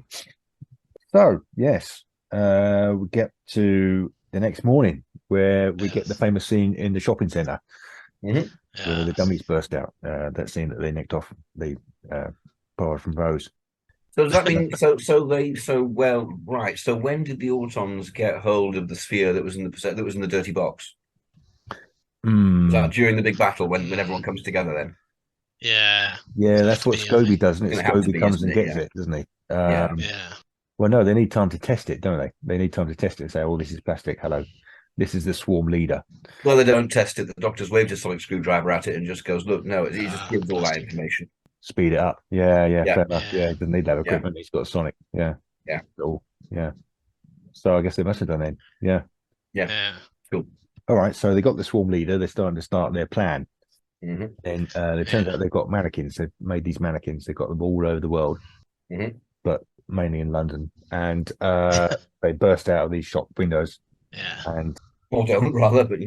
So, yes, we get to the next morning where we get the famous scene in the shopping centre where the dummies burst out. That scene that they nicked off, they borrowed from Rose. So does that mean so when did the Autons get hold of the sphere that was in the dirty box? Was that during the big battle when everyone comes together then? Yeah, that's what Scobie does, isn't it? Scobie comes and gets it, doesn't he? Well, no, they need time to test it, don't they? They need time to test it and say, "Oh, this is plastic. Hello, this is the swarm leader." Well, they don't test it. The Doctor's waved a sonic screwdriver at it and just goes, "Look, no." He just gives all that information. Speed it up. Yeah, fair enough. Yeah, he doesn't need that equipment. He's got sonic. Yeah. Cool. Yeah. So I guess they must have done then. Yeah. Cool. All right. So they got the swarm leader. They're starting to start their plan. Then it turns out they've got mannequins. They've made these mannequins. They've got them all over the world, but mainly in London. And they burst out of these shop windows. And don't rather, but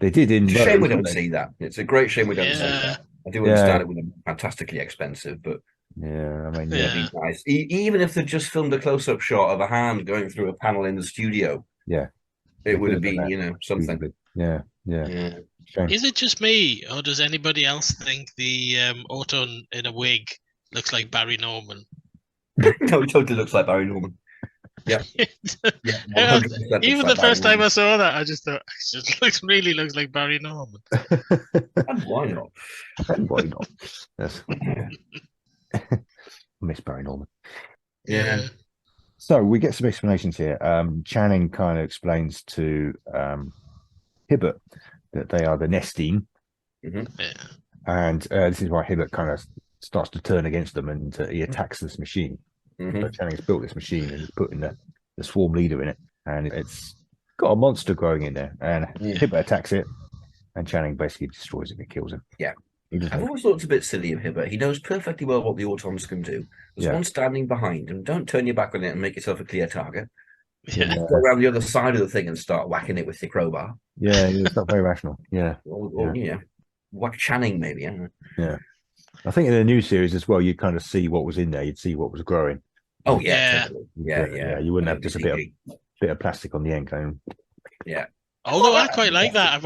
they did in. It's a shame we don't see that. It's a great shame we don't see that. I do understand it would be fantastically expensive, but I mean, it'd be nice. Even if they just filmed a close-up shot of a hand going through a panel in the studio, it would have been, something. Yeah. Shame. Is it just me, or does anybody else think the Auton in a wig looks like Barry Norman? No, he totally looks like Barry Norman. Yeah. Even the first time I saw that, I just thought it just really looks like Barry Norman. And why not? Yes. Miss Barry Norman. Yeah. So we get some explanations here. Channing kind of explains to Hibbert that they are the Nestine. And this is why Hibbert kind of starts to turn against them, and he attacks this machine. So Channing's built this machine and he's putting the swarm leader in it, and it's got a monster growing in there, and Hibbert attacks it, and Channing basically destroys it and kills him. I've always thought it's a bit silly of Hibbert. He knows perfectly well what the Autons can do. There's one standing behind him. Don't turn your back on it and make yourself a clear target. Go around the other side of the thing and start whacking it with your crowbar. It's not very rational. Or whack Channing maybe. I think in the new series as well, you kind of see what was in there. You'd see what was growing. Oh totally. You wouldn't have just a bit of plastic on the end. Although I quite like that. I've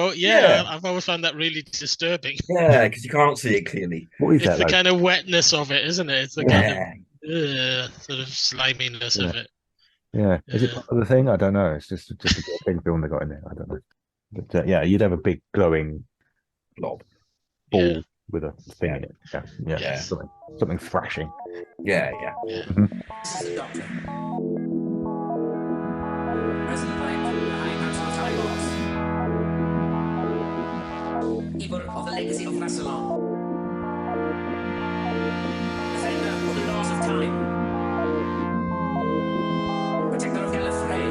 always found that really disturbing. Yeah, because you can't see it clearly. What is it's that? The kind of wetness of it, isn't it? It's the kind of sort of sliminess of it. Is it part of the thing? I don't know. It's just a big film they got in there. I don't know. But you'd have a big glowing blob ball with a thing in it. Something thrashing. Yeah. This is the Doctor. Present by High Council Tylos. Keeper of the legacy of Rassilon. Defender of the laws of time. Protector of Gallifrey.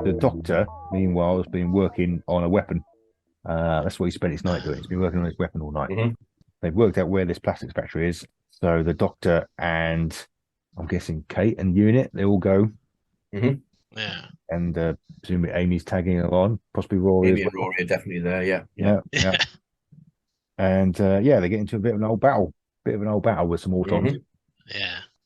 The Doctor, meanwhile, has been working on a weapon. That's what he spent his night doing. He's been working on his weapon all night. They've worked out where this plastics factory is. So the Doctor and I'm guessing Kate and Unit, they all go. And presumably Amy's tagging along, possibly Rory. Amy and Rory are definitely there. Yeah. And they get into a bit of an old battle with some Autons.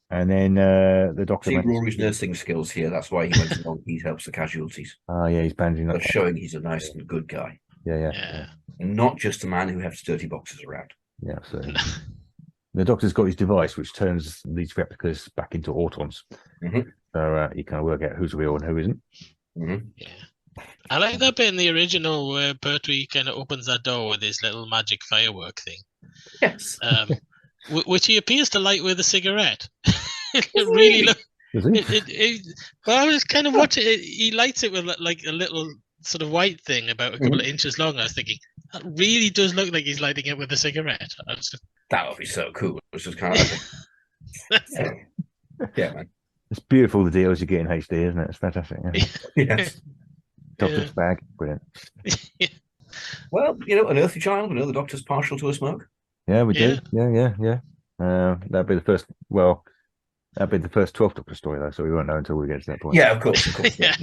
And then the Doctor. See Rory's nursing skills here. That's why he went along. He helps the casualties. He's bandaging up. Showing he's a nice and good guy. Yeah. And not just a man who has dirty boxes around. Yeah, so the Doctor's got his device which turns these replicas back into autons. So you can work out who's real and who isn't. Yeah. I like that bit in the original where Pertwee kind of opens that door with his little magic firework thing. Yes. Which he appears to light with a cigarette. It really looks. Well, I was kind of watching it. He lights it with like a little sort of white thing about a couple of inches long. I was thinking, that really does look like he's lighting it with a cigarette. That would be so cool. It's just kind of like yeah, man. It's beautiful, the deals you get in HD, isn't it? It's fantastic. Yes. Doctor's bag, brilliant. Well, an earthly child, the Doctor's partial to a smoke. Yeah, we do. Yeah. That'd be the first. Well, that'd be the first 12th Doctor story, though, so we won't know until we get to that point. Yeah, of course. Yes.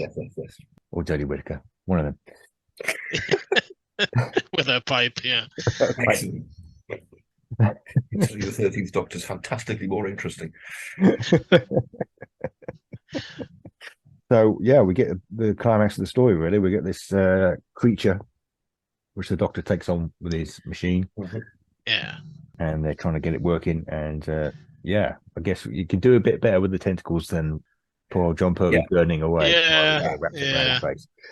Or Jodie Whittaker, one of them. With her pipe, yeah. Excellent. The 13th Doctor's fantastically more interesting. So yeah, we get the climax of the story. Really, we get this creature, which the Doctor takes on with his machine. Yeah, and they're trying to get it working. And I guess you can do a bit better with the tentacles than poor old Jon Pertwee burning away.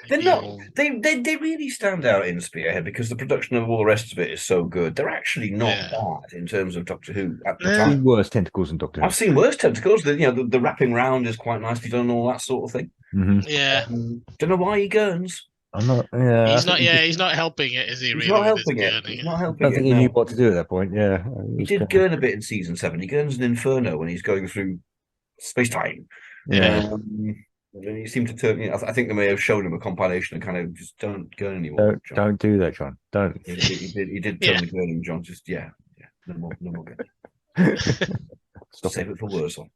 They're not. They really stand out in Spearhead because the production of all the rest of it is so good. They're actually not bad in terms of Doctor Who at the time. I've seen worse tentacles than Doctor Who. I've seen worse tentacles. The wrapping round is quite nicely done, and all that sort of thing. Yeah. Don't know why he gurns. I'm not. Yeah. He's not. Yeah, he's not helping it, is he? Really? He's not helping it. He's not helping it. I don't think he knew what to do at that point. Yeah. He did gurn a bit in season 7. He gurns an Inferno when he's going through space time. Yeah. And he seemed to turn. I think they may have shown him a compilation and kind of just don't gurn anymore. Don't do that, John. Don't. He did turn the gurning, John. Just no more gurning. Save it for worse on.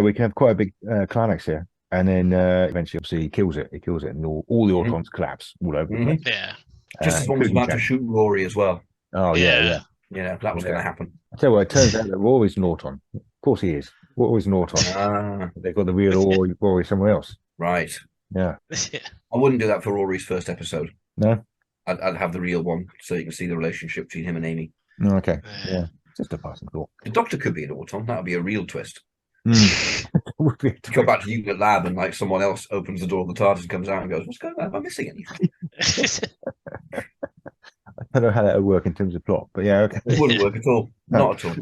We can have quite a big climax here, and then eventually, obviously, he kills it. And all the autons collapse all over the place. Yeah. Just as one was about to shoot Rory as well. Oh yeah. That was going to happen. I tell you what, it turns out that Rory's an auton. Of course he is. Rory's an auton. They've got the real Rory somewhere else. Right. Yeah. I wouldn't do that for Rory's first episode. No. I'd have the real one so you can see the relationship between him and Amy. Okay. Yeah. Just a passing thought. The Doctor could be an auton. That would be a real twist. Go back to Unit Lab and like someone else opens the door of the TARDIS and comes out and goes, "What's going on? Am I missing anything?" I don't know how that would work in terms of plot, but yeah, okay. It wouldn't work at all. Not at all.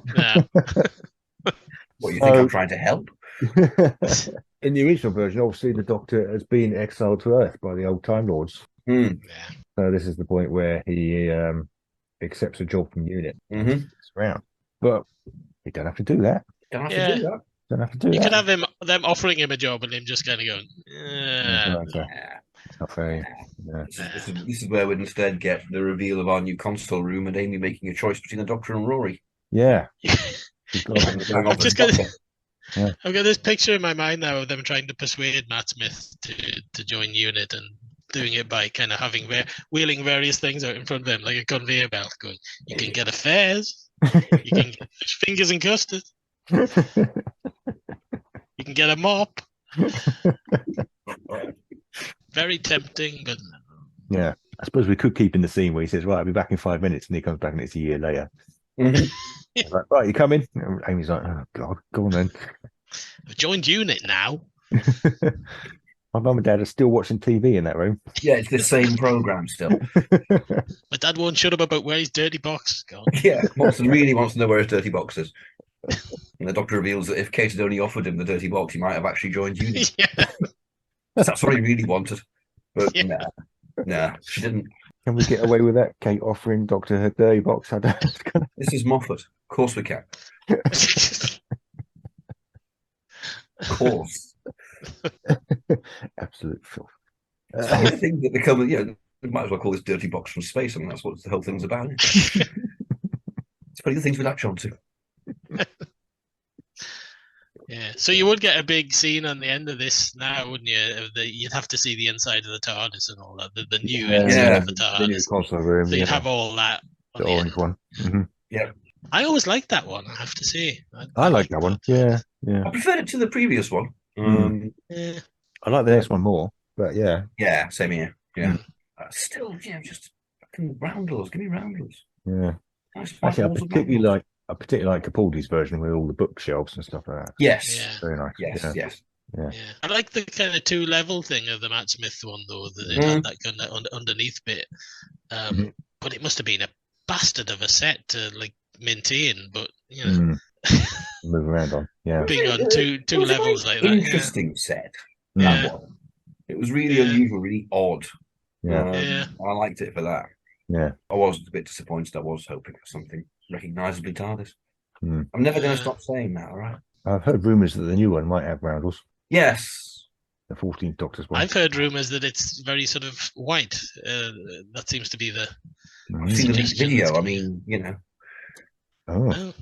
What, you think I'm trying to help? In the original version, obviously the Doctor has been exiled to Earth by the old Time Lords. So this is the point where he accepts a job from Unit. Around. But he don't have to do that. Don't have to do that. Don't have to do You that. could have them offering him a job and him just kind of going, Not very. This is where we'd instead get the reveal of our new console room and Amy making a choice between the Doctor and Rory. Yeah. I've got this picture in my mind now of them trying to persuade Matt Smith to join Unit and doing it by kind of having wheeling various things out in front of them like a conveyor belt going, you can get affairs, you can get fingers and custard, you can get a mop. Very tempting, but yeah, I suppose we could keep in the scene where he says, "Right, I'll be back in 5 minutes," and he comes back and it's a year later. Like, right, you coming? And Amy's like, "Oh God, go on then." I've joined Unit now. My mum and dad are still watching TV in that room. Yeah, it's the same program still. My dad won't shut up about where his dirty box is gone. Yeah, Watson really wants to know where his dirty box is. And the Doctor reveals that if Kate had only offered him the dirty box, he might have actually joined Unit. That's what he really wanted. But nah, she didn't. Can we get away with that? Kate offering Doctor her dirty box? I don't. This is Moffat. Of course we can. Of course. Absolute filth. Some of the things that become, we might as well call this dirty box from space. I mean, that's what the whole thing's about. It's funny the things we latch on to. Yeah, so you would get a big scene on the end of this now, wouldn't you? You'd have to see the inside of the TARDIS and all that, the new inside of the TARDIS. The new console room, so you'd have all that. The orange one. Yeah. I always liked that one, I have to say. I like that one. Yeah. I preferred it to the previous one. I like the next one more. But yeah. Yeah, same here. Yeah. Still, just fucking roundels. Give me roundels. Yeah. Nice Actually, balls of roundels. I particularly like Capaldi's version with all the bookshelves and stuff like that. Yes. Yeah. Very nice. Yes. Yes. Yeah. I like the kind of 2-level thing of the Matt Smith one though. That it had that kind of underneath bit. But it must have been a bastard of a set to like maintain. But move around on. Yeah. Being on two levels like that. Interesting set. Yeah. That one. It was really unusual, really odd. Yeah. I liked it for that. Yeah. I was a bit disappointed. I was hoping for something recognisably TARDIS. Mm. I'm never going to stop saying that, all right? I've heard rumours that the new one might have roundels. Yes. The 14th Doctor's one. I've heard rumours that it's very sort of white. That seems to be the. I've seen the video. I mean, Oh.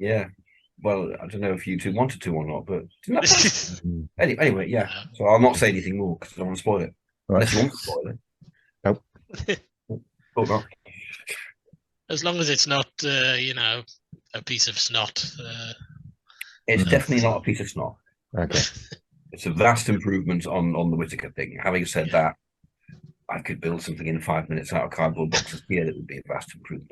Yeah. Well, I don't know if you two wanted to or not, but anyway, yeah. So I'll not say anything more because I don't want to spoil it. Right. Unless you want to spoil it. Nope. Oh, no. As long as it's not, a piece of snot. It's definitely not a piece of snot. Okay. It's a vast improvement on the Whittaker thing. Having said that, I could build something in 5 minutes out of cardboard boxes here that would be a vast improvement.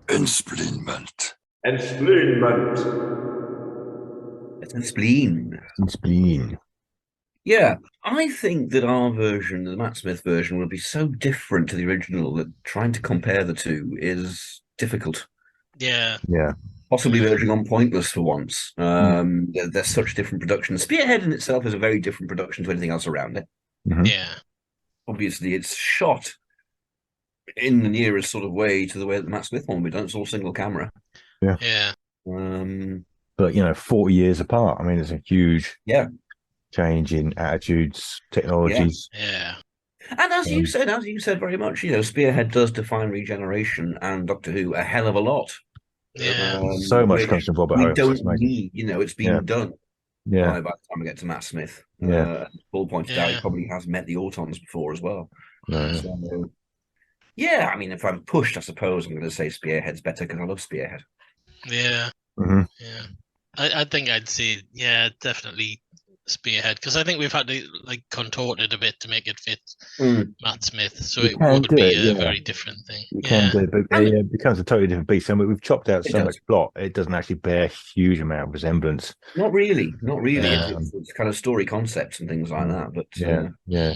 Ensplinment. It's a spleen. Spleen. Yeah, I think that our version, the Matt Smith version, will be so different to the original that trying to compare the two is difficult. Yeah. Yeah. Possibly verging on pointless for once. They're such different productions. Spearhead in itself is a very different production to anything else around it. Mm-hmm. Yeah. Obviously, it's shot in the nearest sort of way to the way that the Matt Smith one we don't. It's all single camera. Yeah. Yeah. But 40 years apart. I mean, it's a huge change in attitudes, technologies. Yeah. And as you said very much, Spearhead does define regeneration and Doctor Who a hell of a lot. Yeah. So much comes from Robert Holmes. We don't need, it's been done. Yeah. By the time we get to Matt Smith. Paul pointed out he probably has met the Autons before as well. So, yeah, I mean, if I'm pushed, I suppose I'm going to say Spearhead's better because I love Spearhead. Yeah. Mm-hmm. Yeah. I think I'd say, definitely Spearhead, because I think we've had to contort it a bit to make it fit Matt Smith, so it would be a very different thing. You can do it, but it becomes a totally different beast. And we've chopped out so much plot, it doesn't actually bear a huge amount of resemblance. Not really. It's kind of story concepts and things like that, but the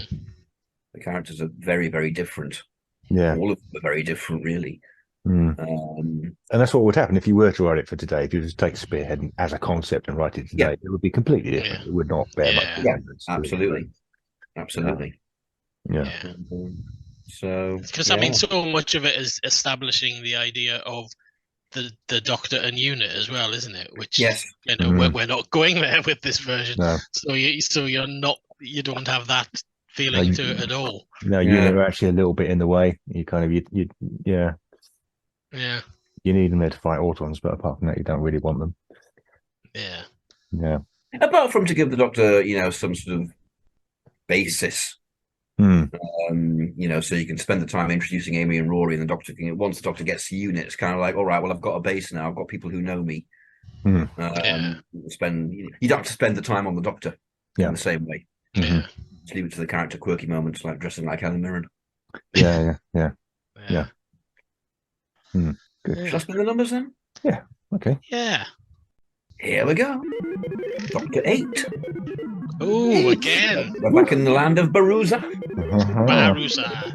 characters are very, very different. Yeah, all of them are very different, really. And that's what would happen if you were to write it for today. If you just take Spearhead as a concept and write it today, it would be completely different. It would not bear much resemblance. Absolutely. Yeah. So because I mean, so much of it is establishing the idea of the Doctor and unit as well, isn't it? Which we're not going there with this version. No. So you don't have that feeling to it at all. No, you're actually a little bit in the way. You kind of Yeah. You need them there to fight Autons, but apart from that, you don't really want them. Yeah. Yeah. Apart from to give the Doctor, some sort of basis. So you can spend the time introducing Amy and Rory, and the Doctor can, once the Doctor gets the unit, it's kind of like, all right, well, I've got a base now. I've got people who know me. You don't have to spend the time on the Doctor in the same way. Yeah. Just leave it to the character quirky moments, like dressing like Helen Mirren. Yeah. Good. Should I spin the numbers then? Yeah. Okay. Yeah. Here we go. Doctor 8. Oh, again. We're back in the land of Baruza. Baruza.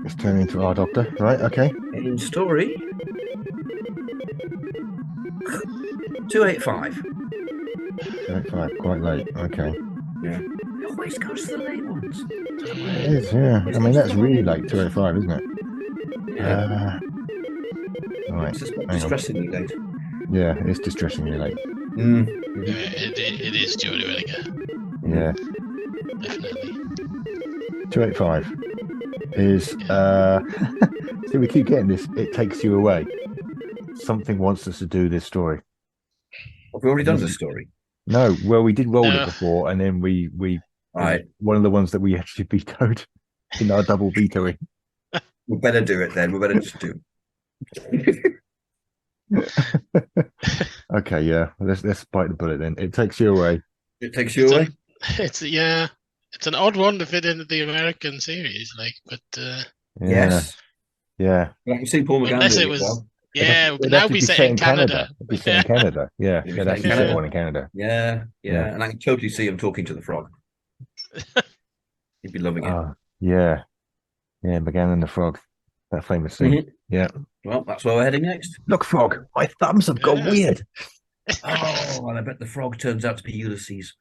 Let's turn into our Doctor. Right, okay. In story 285. 285, quite late. Okay. Yeah. It always goes to the late ones. It is, yeah. I mean, that's really late, 285, isn't it? Yeah. Right. It's distressingly late. Yeah, it's distressingly late. It is Jodie Whittaker. Yeah. Definitely. 285 is see, we keep getting this. It takes you away. Something wants us to do this story. Have we already done this story? No, well, we did roll it before, and then we Right. One of the ones that we actually vetoed in our double vetoing. We better do it then. We better just do it. Okay, yeah. Let's bite the bullet then. It takes you away. It takes you away. It's an odd one to fit into the American series, but Yes. Yeah. I can see Paul McGann. unless it doing was well. but now we set in Canada. It'd be set in Canada. Yeah. It'd be They'd set in actually set Canada. one in Canada. Yeah, Yeah. and I can totally see him talking to the frog. He'd be loving it. Yeah. Yeah, McGann and the frog. That famous scene. Yeah. Well, that's where we're heading next. Look, frog, my thumbs have gone weird. Oh, and I bet the frog turns out to be Ulysses.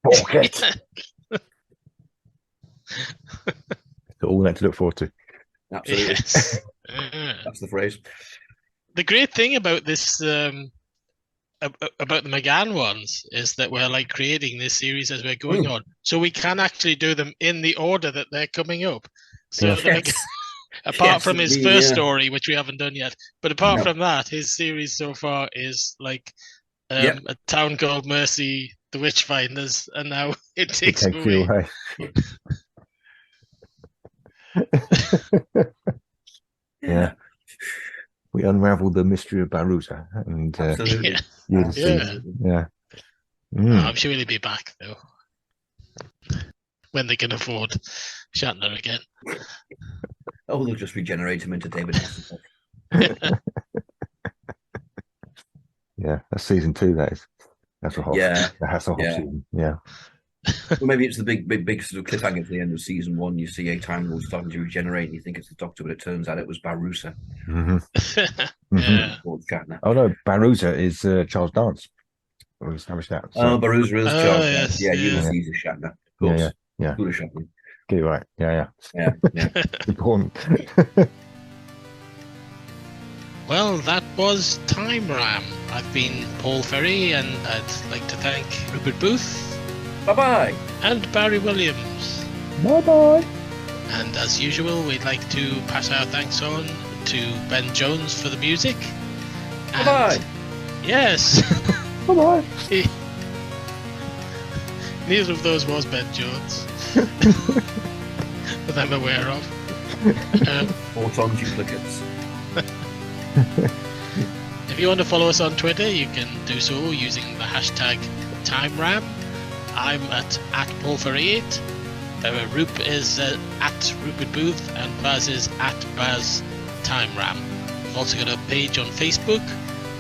Forget. All that to look forward to. Absolutely. Yes. That's the phrase. The great thing about this, about the McGann ones, is that we're like creating this series as we're going on, so we can actually do them in the order that they're coming up. So, apart from his first story, which we haven't done yet, but apart from that, his series so far is like a town called Mercy, the Witchfinders, and now it takes you away. Yeah. We unraveled the mystery of Baruta and yeah. I'm sure he'll be back though when they can afford Shatner again. Oh, they'll just regenerate him into David Hasselhoff. Yeah, that's season 2. That is. That's a the Hasselhoff season. Yeah. Well, maybe it's the big sort of cliffhanger at the end of season 1. You see a Time Lord starting to regenerate, and you think it's the Doctor, but it turns out it was Barusa. Yeah. Oh no, Barusa is Charles Dance. We established that. So. Oh, Barusa is Charles Dance. Yeah, Ulysses is Shatner. Of course. Yeah. Good Shatner. Get it right. Yeah. Important. Well, that was Time Ram. I've been Paul Ferry, and I'd like to thank Rupert Booth. Bye-bye. And Barry Williams. Bye-bye. And as usual, we'd like to pass our thanks on to Ben Jones for the music. Bye-bye. Yes. Bye-bye. Neither of those was Ben Jones. That I'm aware of. Auton duplicates. If you want to follow us on Twitter, you can do so using the hashtag TimeRam. I'm at Paul48. Roop is at Rupert Booth, and Baz is at Baz TimeRam. We've also got a page on Facebook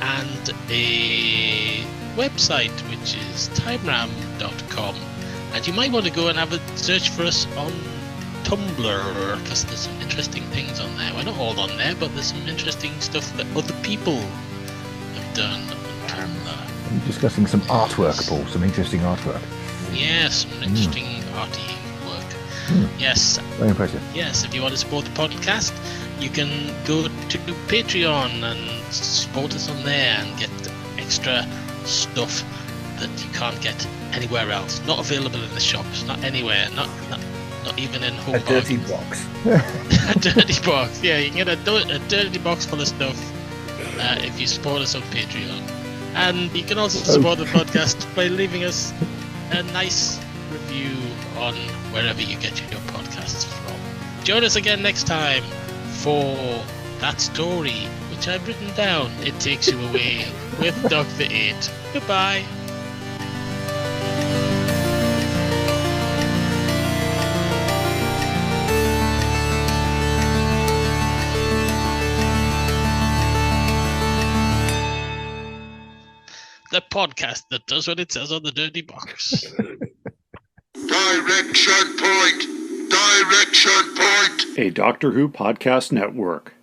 and a website, which is timeram.com. And you might want to go and have a search for us on Tumblr, because there's some interesting things on there. We're not all on there, but there's some interesting stuff that other people have done on Tumblr. I'm discussing some artwork, Paul, some interesting artwork. Yes, some interesting arty work. Yes. Very impressive. Yes, if you want to support the podcast, you can go to Patreon and support us on there and get extra stuff that you can't get anywhere else. Not available in the shops, not anywhere, not even in home. A dirty box. A dirty box. Yeah, you can get a dirty box full of stuff if you support us on Patreon. And you can also support the podcast by leaving us a nice review on wherever you get your podcasts from. Join us again next time for that story, which I've written down. It Takes You Away with Dr. 8. Goodbye. The podcast that does what it says on the dirty box. Direction point! Direction point! A Doctor Who podcast network.